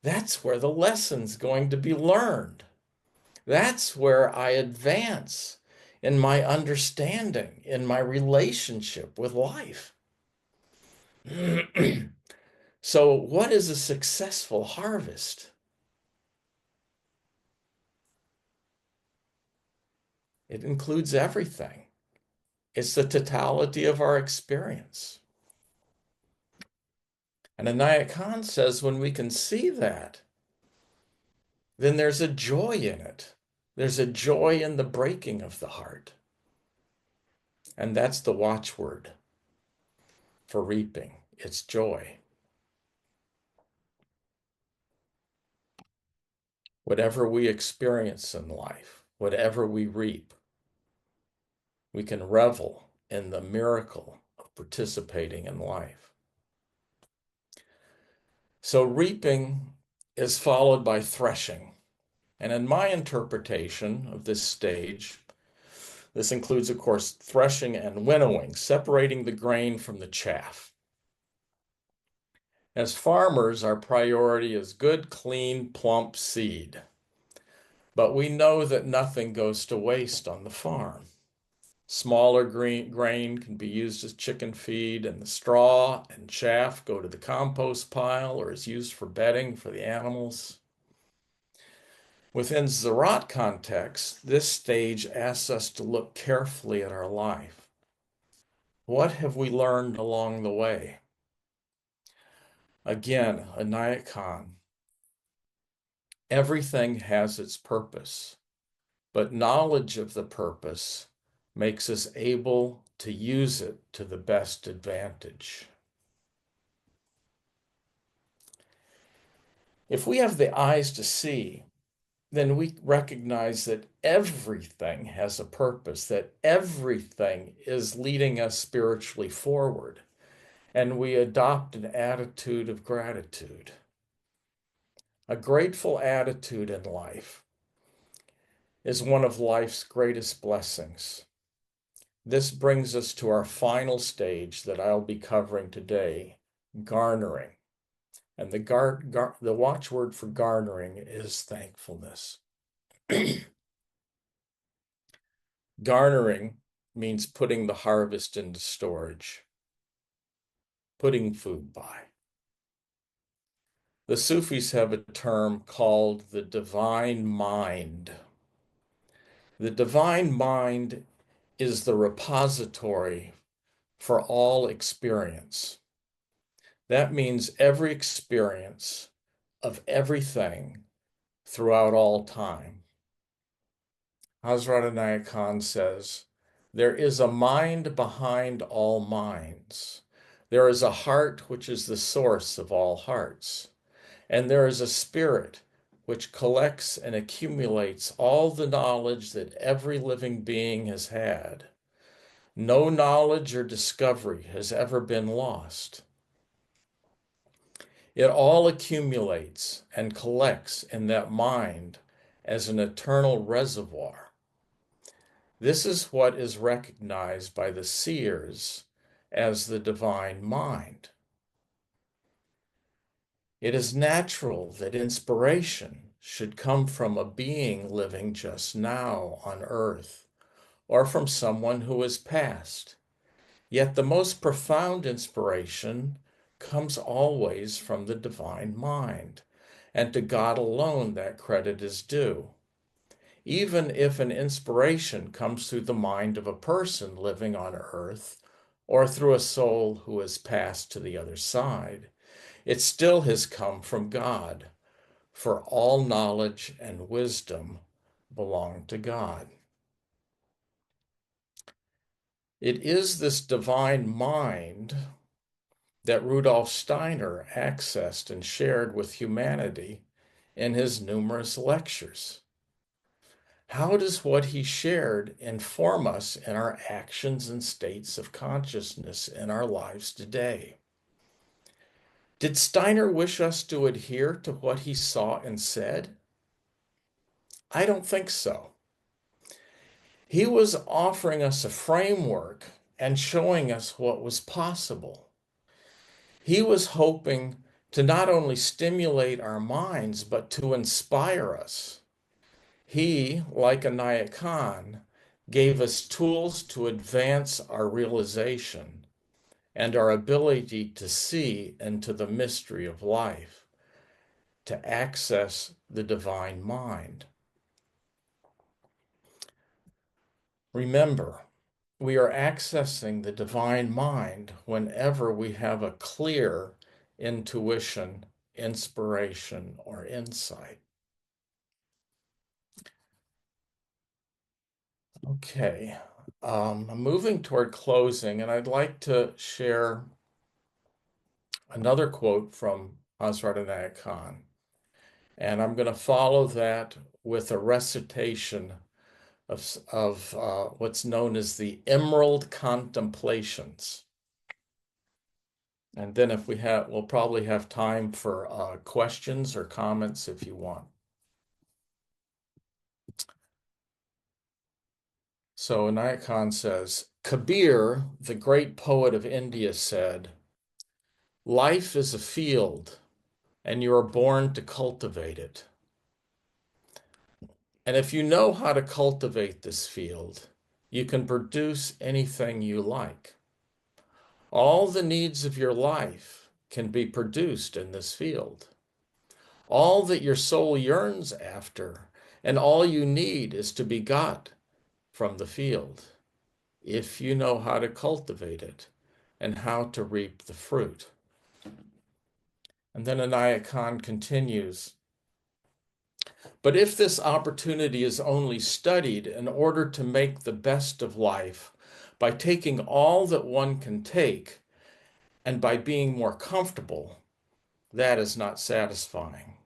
That's where the lesson's going to be learned. That's where I advance in my understanding, in my relationship with life. So, what is a successful harvest? It includes everything. It's the totality of our experience. And Anaya Khan says when we can see that, then there's a joy in it. There's a joy in the breaking of the heart. And that's the watchword for reaping. It's joy. Whatever we experience in life, whatever we reap, we can revel in the miracle of participating in life. So reaping is followed by threshing. And in my interpretation of this stage, this includes, of course, threshing and winnowing, separating the grain from the chaff. As farmers, our priority is good, clean, plump seed. But we know that nothing goes to waste on the farm. Smaller grain can be used as chicken feed, and the straw and chaff go to the compost pile or is used for bedding for the animals. Within Ziraat context, this stage asks us to look carefully at our life. What have we learned along the way? Again, Anaya Khan, everything has its purpose, but knowledge of the purpose makes us able to use it to the best advantage. If we have the eyes to see, then we recognize that everything has a purpose, that everything is leading us spiritually forward, and we adopt an attitude of gratitude. A grateful attitude in life is one of life's greatest blessings. This brings us to our final stage that I'll be covering today, garnering. And the watchword for garnering is thankfulness. Garnering means putting the harvest into storage, putting food by. The Sufis have a term called the divine mind. The divine mind is the repository for all experience. That means every experience of everything throughout all time. Hazrat Anaya Khan says, there is a mind behind all minds. There is a heart which is the source of all hearts. And there is a spirit which collects and accumulates all the knowledge that every living being has had. No knowledge or discovery has ever been lost. It all accumulates and collects in that mind as an eternal reservoir. This is what is recognized by the seers as the divine mind. It is natural that inspiration should come from a being living just now on earth or from someone who has passed. Yet the most profound inspiration comes always from the divine mind, and to God alone that credit is due. Even if an inspiration comes through the mind of a person living on earth or through a soul who has passed to the other side, it still has come from God, for all knowledge and wisdom belong to God. It is this divine mind that Rudolf Steiner accessed and shared with humanity in his numerous lectures. How does what he shared inform us in our actions and states of consciousness in our lives today? Did Steiner wish us to adhere to what he saw and said? I don't think so. He was offering us a framework and showing us what was possible. He was hoping to not only stimulate our minds, but to inspire us. He, like Anaya Khan, gave us tools to advance our realization and our ability to see into the mystery of life, to access the divine mind. Remember, we are accessing the divine mind whenever we have a clear intuition, inspiration, or insight. Okay, I'm moving toward closing, and I'd like to share another quote from Hazrat Inayat Khan. And I'm going to follow that with a recitation of what's known as the Emerald Contemplations. And then if we'll probably have time for questions or comments if you want. So Inayat Khan says, Kabir, the great poet of India, said, "Life is a field, and you are born to cultivate it. And if you know how to cultivate this field, you can produce anything you like. All the needs of your life can be produced in this field. All that your soul yearns after, and all you need is to be got from the field, if you know how to cultivate it and how to reap the fruit." And then Inayat Khan continues, "But if this opportunity is only studied in order to make the best of life by taking all that one can take and by being more comfortable, that is not satisfying.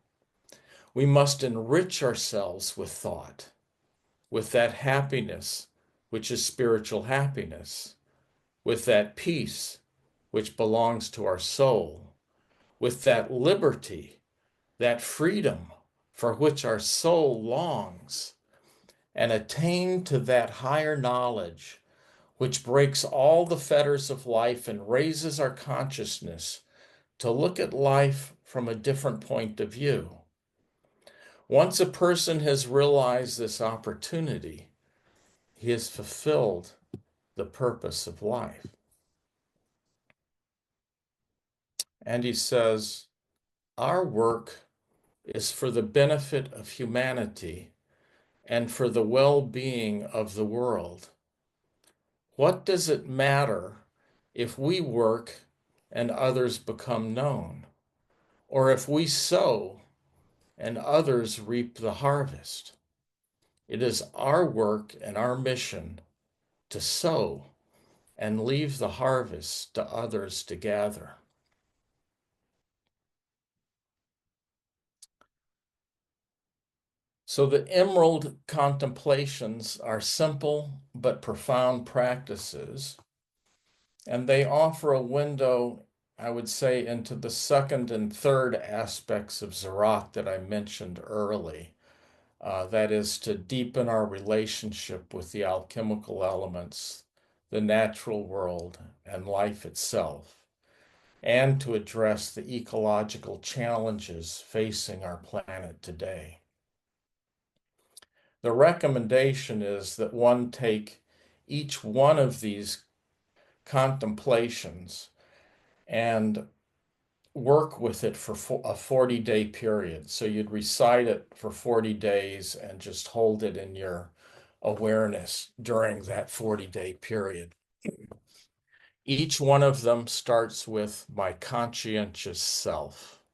We must enrich ourselves with thought, with that happiness which is spiritual happiness, with that peace which belongs to our soul, with that liberty, that freedom for which our soul longs, and attain to that higher knowledge which breaks all the fetters of life and raises our consciousness to look at life from a different point of view. Once a person has realized this opportunity, he has fulfilled the purpose of life." And he says, "Our work is for the benefit of humanity and for the well-being of the world. What does it matter if we work and others become known, or if we sow and others reap the harvest? It is our work and our mission to sow and leave the harvest to others to gather." So the Emerald Contemplations are simple but profound practices, and they offer a window, I would say, into the second and third aspects of Ziraat that I mentioned early. That is to deepen our relationship with the alchemical elements, the natural world, and life itself, and to address the ecological challenges facing our planet today. the recommendation is that one take each one of these contemplations and work with it for a 40-day period. So you'd recite it for 40 days and just hold it in your awareness during that 40-day period. Each one of them starts with my conscientious self,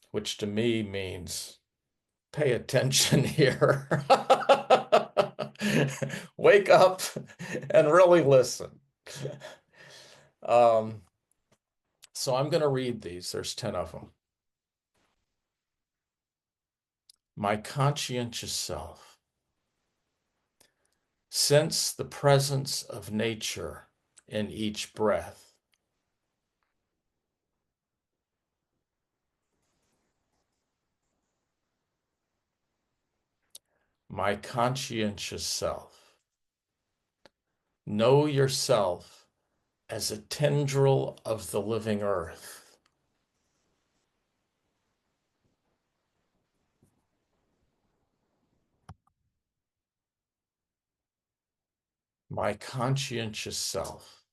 which to me means pay attention here. Wake up and really listen. So I'm going to read these. There's 10 of them. My conscientious self. Sense the presence of nature in each breath. My conscientious self. Know yourself as a tendril of the living earth. My conscientious self.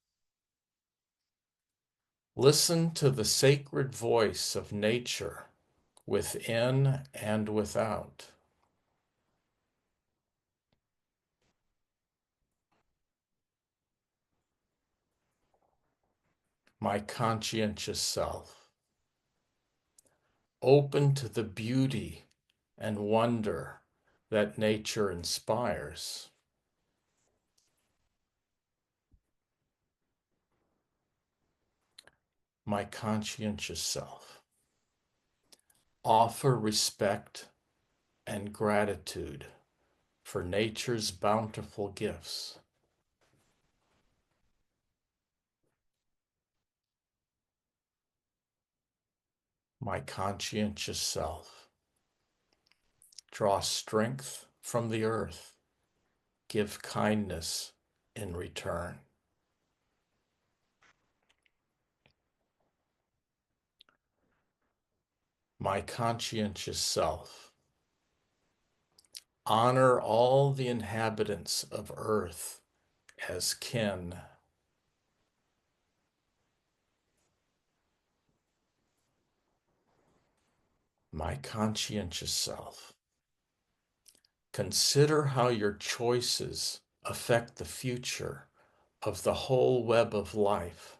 Listen to the sacred voice of nature within and without. My conscientious self. Open to the beauty and wonder that nature inspires. My conscientious self. Offer respect and gratitude for nature's bountiful gifts. My conscientious self. Draw strength from the earth. Give kindness in return. My conscientious self. Honor all the inhabitants of earth as kin. My conscientious self. Consider how your choices affect the future of the whole web of life.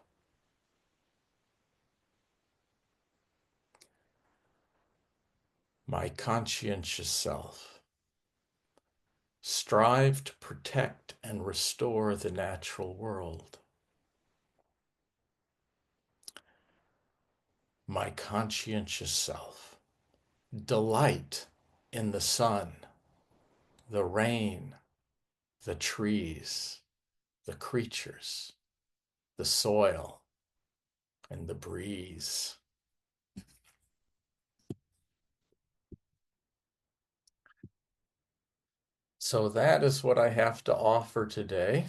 My conscientious self. Strive to protect and restore the natural world. My conscientious self. Delight in the sun, the rain, the trees, the creatures, the soil, and the breeze. So that is what I have to offer today.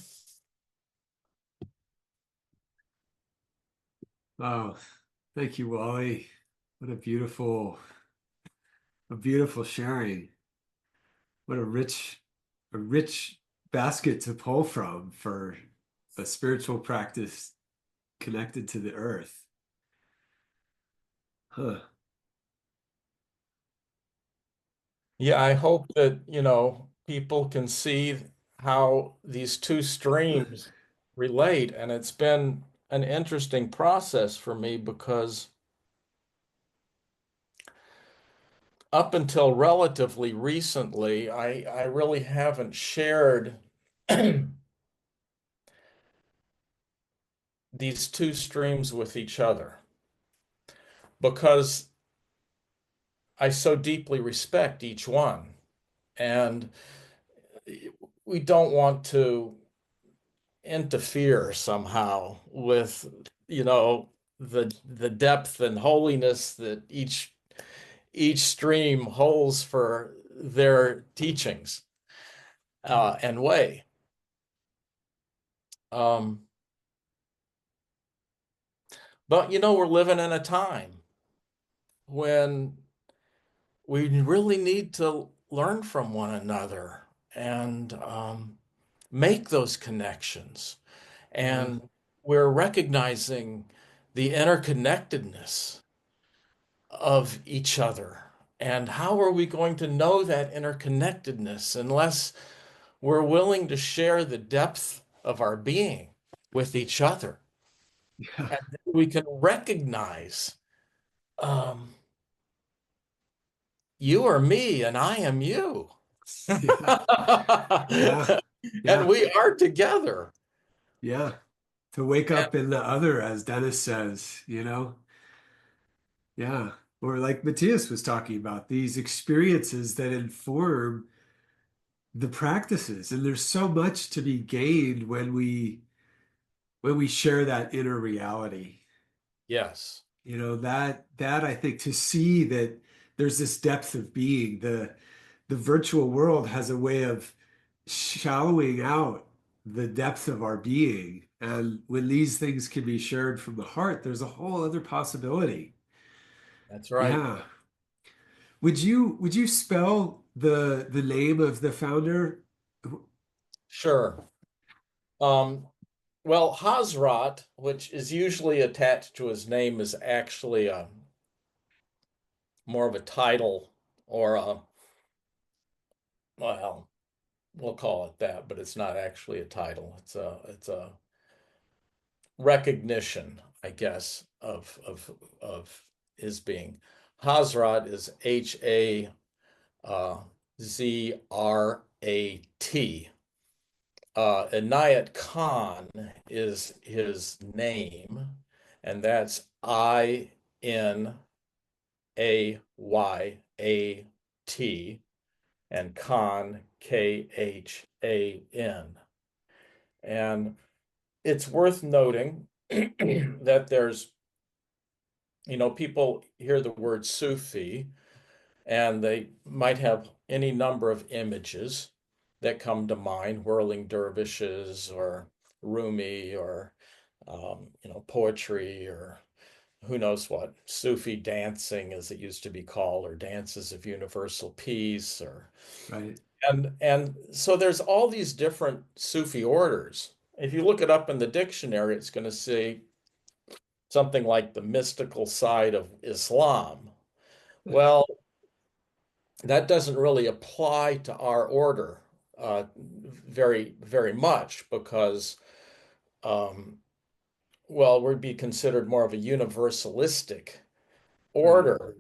Wow. Thank you, Wally. What a beautiful sharing. What a rich basket to pull from for a spiritual practice connected to the earth. Huh. Yeah, I hope that, people can see how these two streams relate. And it's been an interesting process for me because up until relatively recently, I really haven't shared these two streams with each other because I so deeply respect each one. And we don't want to interfere somehow with, the depth and holiness that each stream holds for their teachings and way. Um, but we're living in a time when we really need to learn from one another and make those connections. Yeah. And we're recognizing the interconnectedness of each other. And how are we going to know that interconnectedness unless we're willing to share the depth of our being with each other? Yeah. And then we can recognize um, you are me and I am you. Yeah. Yeah. And Yeah. we are together. Yeah. To wake And up in the other, as Dennis says, you know? Yeah. Or like Matthias was talking about, these experiences that inform the practices. And there's so much to be gained when we share that inner reality. yes, You know, that I think to see that there's this depth of being, the virtual world has a way of shallowing out the depth of our being. And when these things can be shared from the heart, there's a whole other possibility. that's right. Yeah. Would you spell the name of the founder? Sure. Um, well, Hazrat, which is usually attached to his name, is actually a more of a title or a, well, we'll call it that, but it's not actually a title. It's a recognition, I guess, of his being. Hazrat is Zrat. Inayat Khan is his name, and that's Inayat, and Khan, Khan. And it's worth noting that there's, people hear the word Sufi and they might have any number of images that come to mind, whirling dervishes or Rumi or poetry or who knows what, Sufi dancing as it used to be called, or dances of universal peace, or Right. and so there's all these different Sufi orders. If you look it up in the dictionary, it's going to say something like the mystical side of Islam. Well, that doesn't really apply to our order very, very much because, um, well, we'd be considered more of a universalistic Right. order,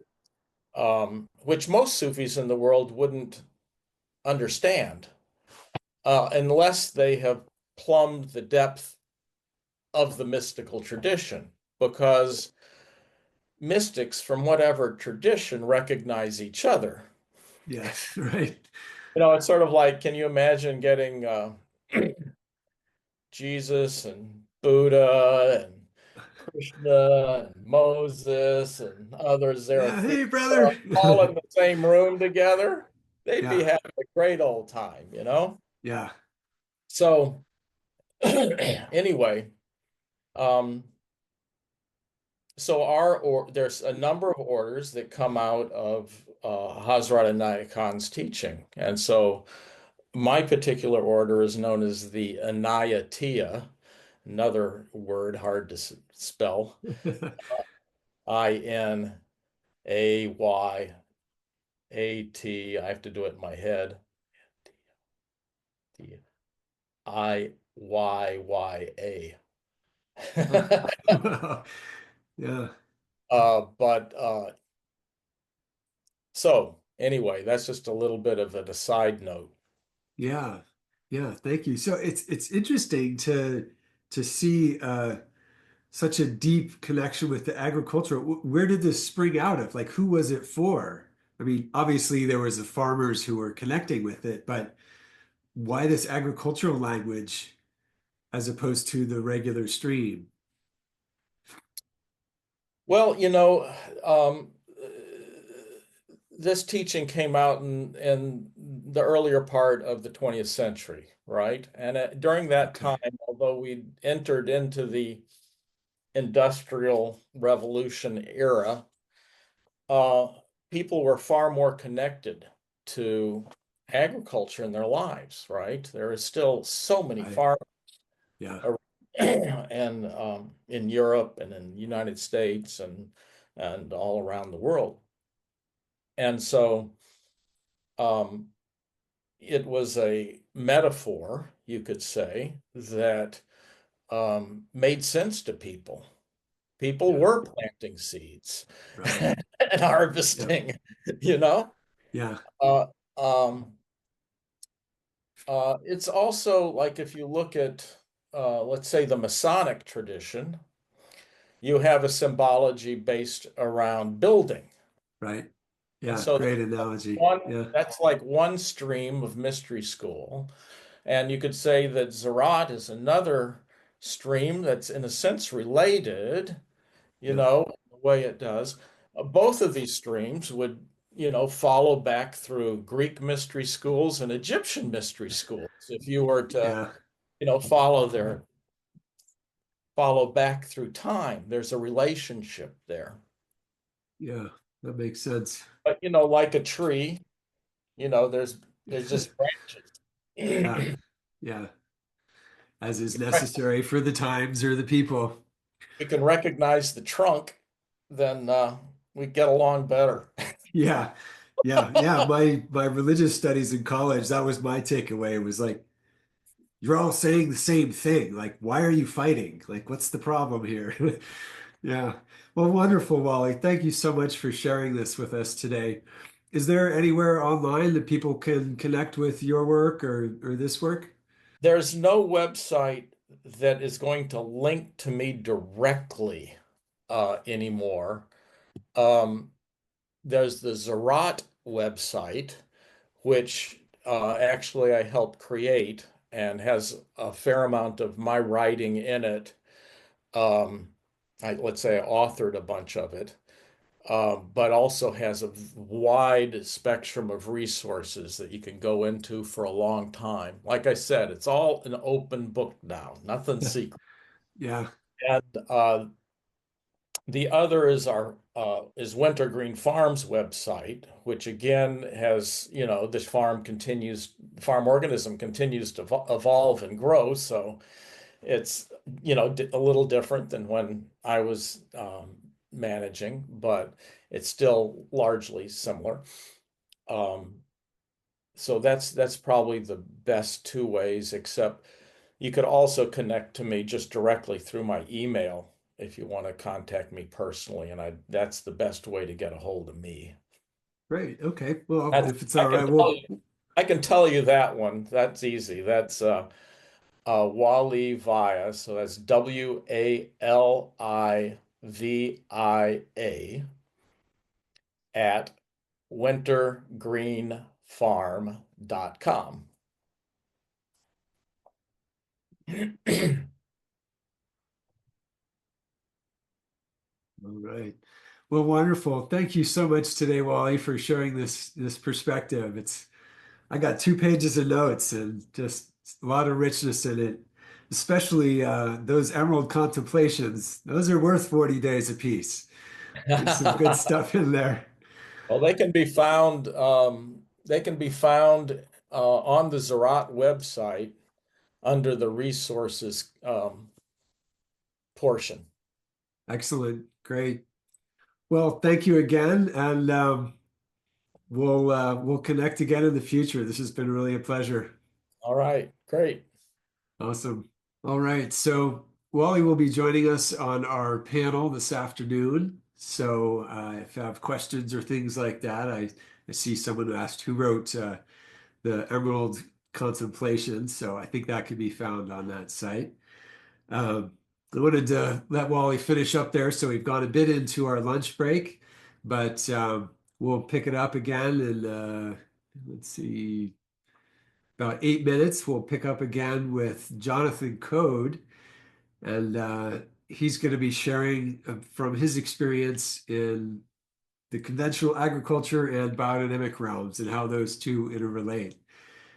which most Sufis in the world wouldn't understand unless they have plumbed the depth of the mystical tradition, because mystics from whatever tradition recognize each other. Yes. Right. It's sort of like, can you imagine getting Jesus and Buddha and Krishna and Moses and other Yeah. Hey, Zarathustra brother. all in the same room together? They'd be Yeah. having a great old time. Yeah. So anyway, um, so there's a number of orders that come out of Hazrat Inayat Khan's teaching, and so my particular order is known as the Anayatiya, another word hard to spell. Inayat. I have to do it in my head. Iyya. Yeah. But so anyway, that's just a little bit of a side note. Yeah. Yeah. Thank you. So it's interesting to see such a deep connection with the agriculture. Where did this spring out of? Like, who was it for? I mean, obviously there was the farmers who were connecting with it, but why this agricultural language as opposed to the regular stream? Well, this teaching came out in the earlier part of the 20th century, right? And during that Okay. time, although we entered into the Industrial Revolution era, uh, people were far more connected to agriculture in their lives, right? There are still so many Right. farms Yeah. and in Europe and in the United States and all around the world. And so um, it was a metaphor, you could say, that made sense to people. People Yeah. were planting seeds Right. and Yep. harvesting, you know? Yeah. Uh, um, it's also like if you look at, let's say, the Masonic tradition, you have a symbology based around building. Right. And Yeah. so Great analogy. one, Yeah. that's like one stream of mystery school. And you could say that Ziraat is another stream that's in a sense related, Yep. the way it does. Both of these streams would, follow back through Greek mystery schools and Egyptian mystery schools. If you were to, Yeah. follow back through time, there's a relationship there. Yeah. That makes sense. But, like a tree, there's just Yeah. branches. Yeah. As is necessary for the times or the people. We can recognize the trunk, then we get along better. Yeah. Yeah. Yeah. My religious studies in college, that was my takeaway. It was like, you're all saying the same thing. Like, why are you fighting? Like, what's the problem here? Yeah. Well, wonderful, Wally. Thank you so much for sharing this with us today. Is there anywhere online that people can connect with your work or this work? There's no website that is going to link to me directly anymore. Um, there's the Ziraat website, which actually I helped create and has a fair amount of my writing in it. Let's say I authored a bunch of it, but also has a wide spectrum of resources that you can go into for a long time. Like I said, it's all an open book now, nothing secret. Yeah. And the other is our is Wintergreen Farms website, which again has, this farm organism continues to evolve and grow. So it's, a little different than when I was managing, but it's still largely similar. Um, so that's probably the best two ways, except you could also connect to me just directly through my email if you want to contact me personally, and that's the best way to get a hold of me. Great. Okay. Well, That's if it's I all can right, tell well, you I can tell you that one. That's easy. That's Wali Via. So that's WALIVIA at wintergreenfarm.com. all right. Well, wonderful. Thank you so much today, Wally, for sharing this perspective. I got 2 pages of notes and just a lot of richness in it, especially those emerald contemplations. Those are worth 40 days apiece. There's some good stuff in there. Well, they can be found on the Ziraat website under the resources portion. Excellent. Great. Well, thank you again, and we'll connect again in the future. This has been really a pleasure. All right, great. Awesome. All right. So Wally will be joining us on our panel this afternoon. So if you have questions or things like that, I see someone who asked who wrote the Emerald Contemplation. So I think that can be found on that site. Um, I wanted to let Wally finish up there. So we've gone a bit into our lunch break, but we'll pick it up again in, let's see, about 8 minutes. We'll pick up again with Jonathan Code, and he's going to be sharing from his experience in the conventional agriculture and biodynamic realms and how those two interrelate.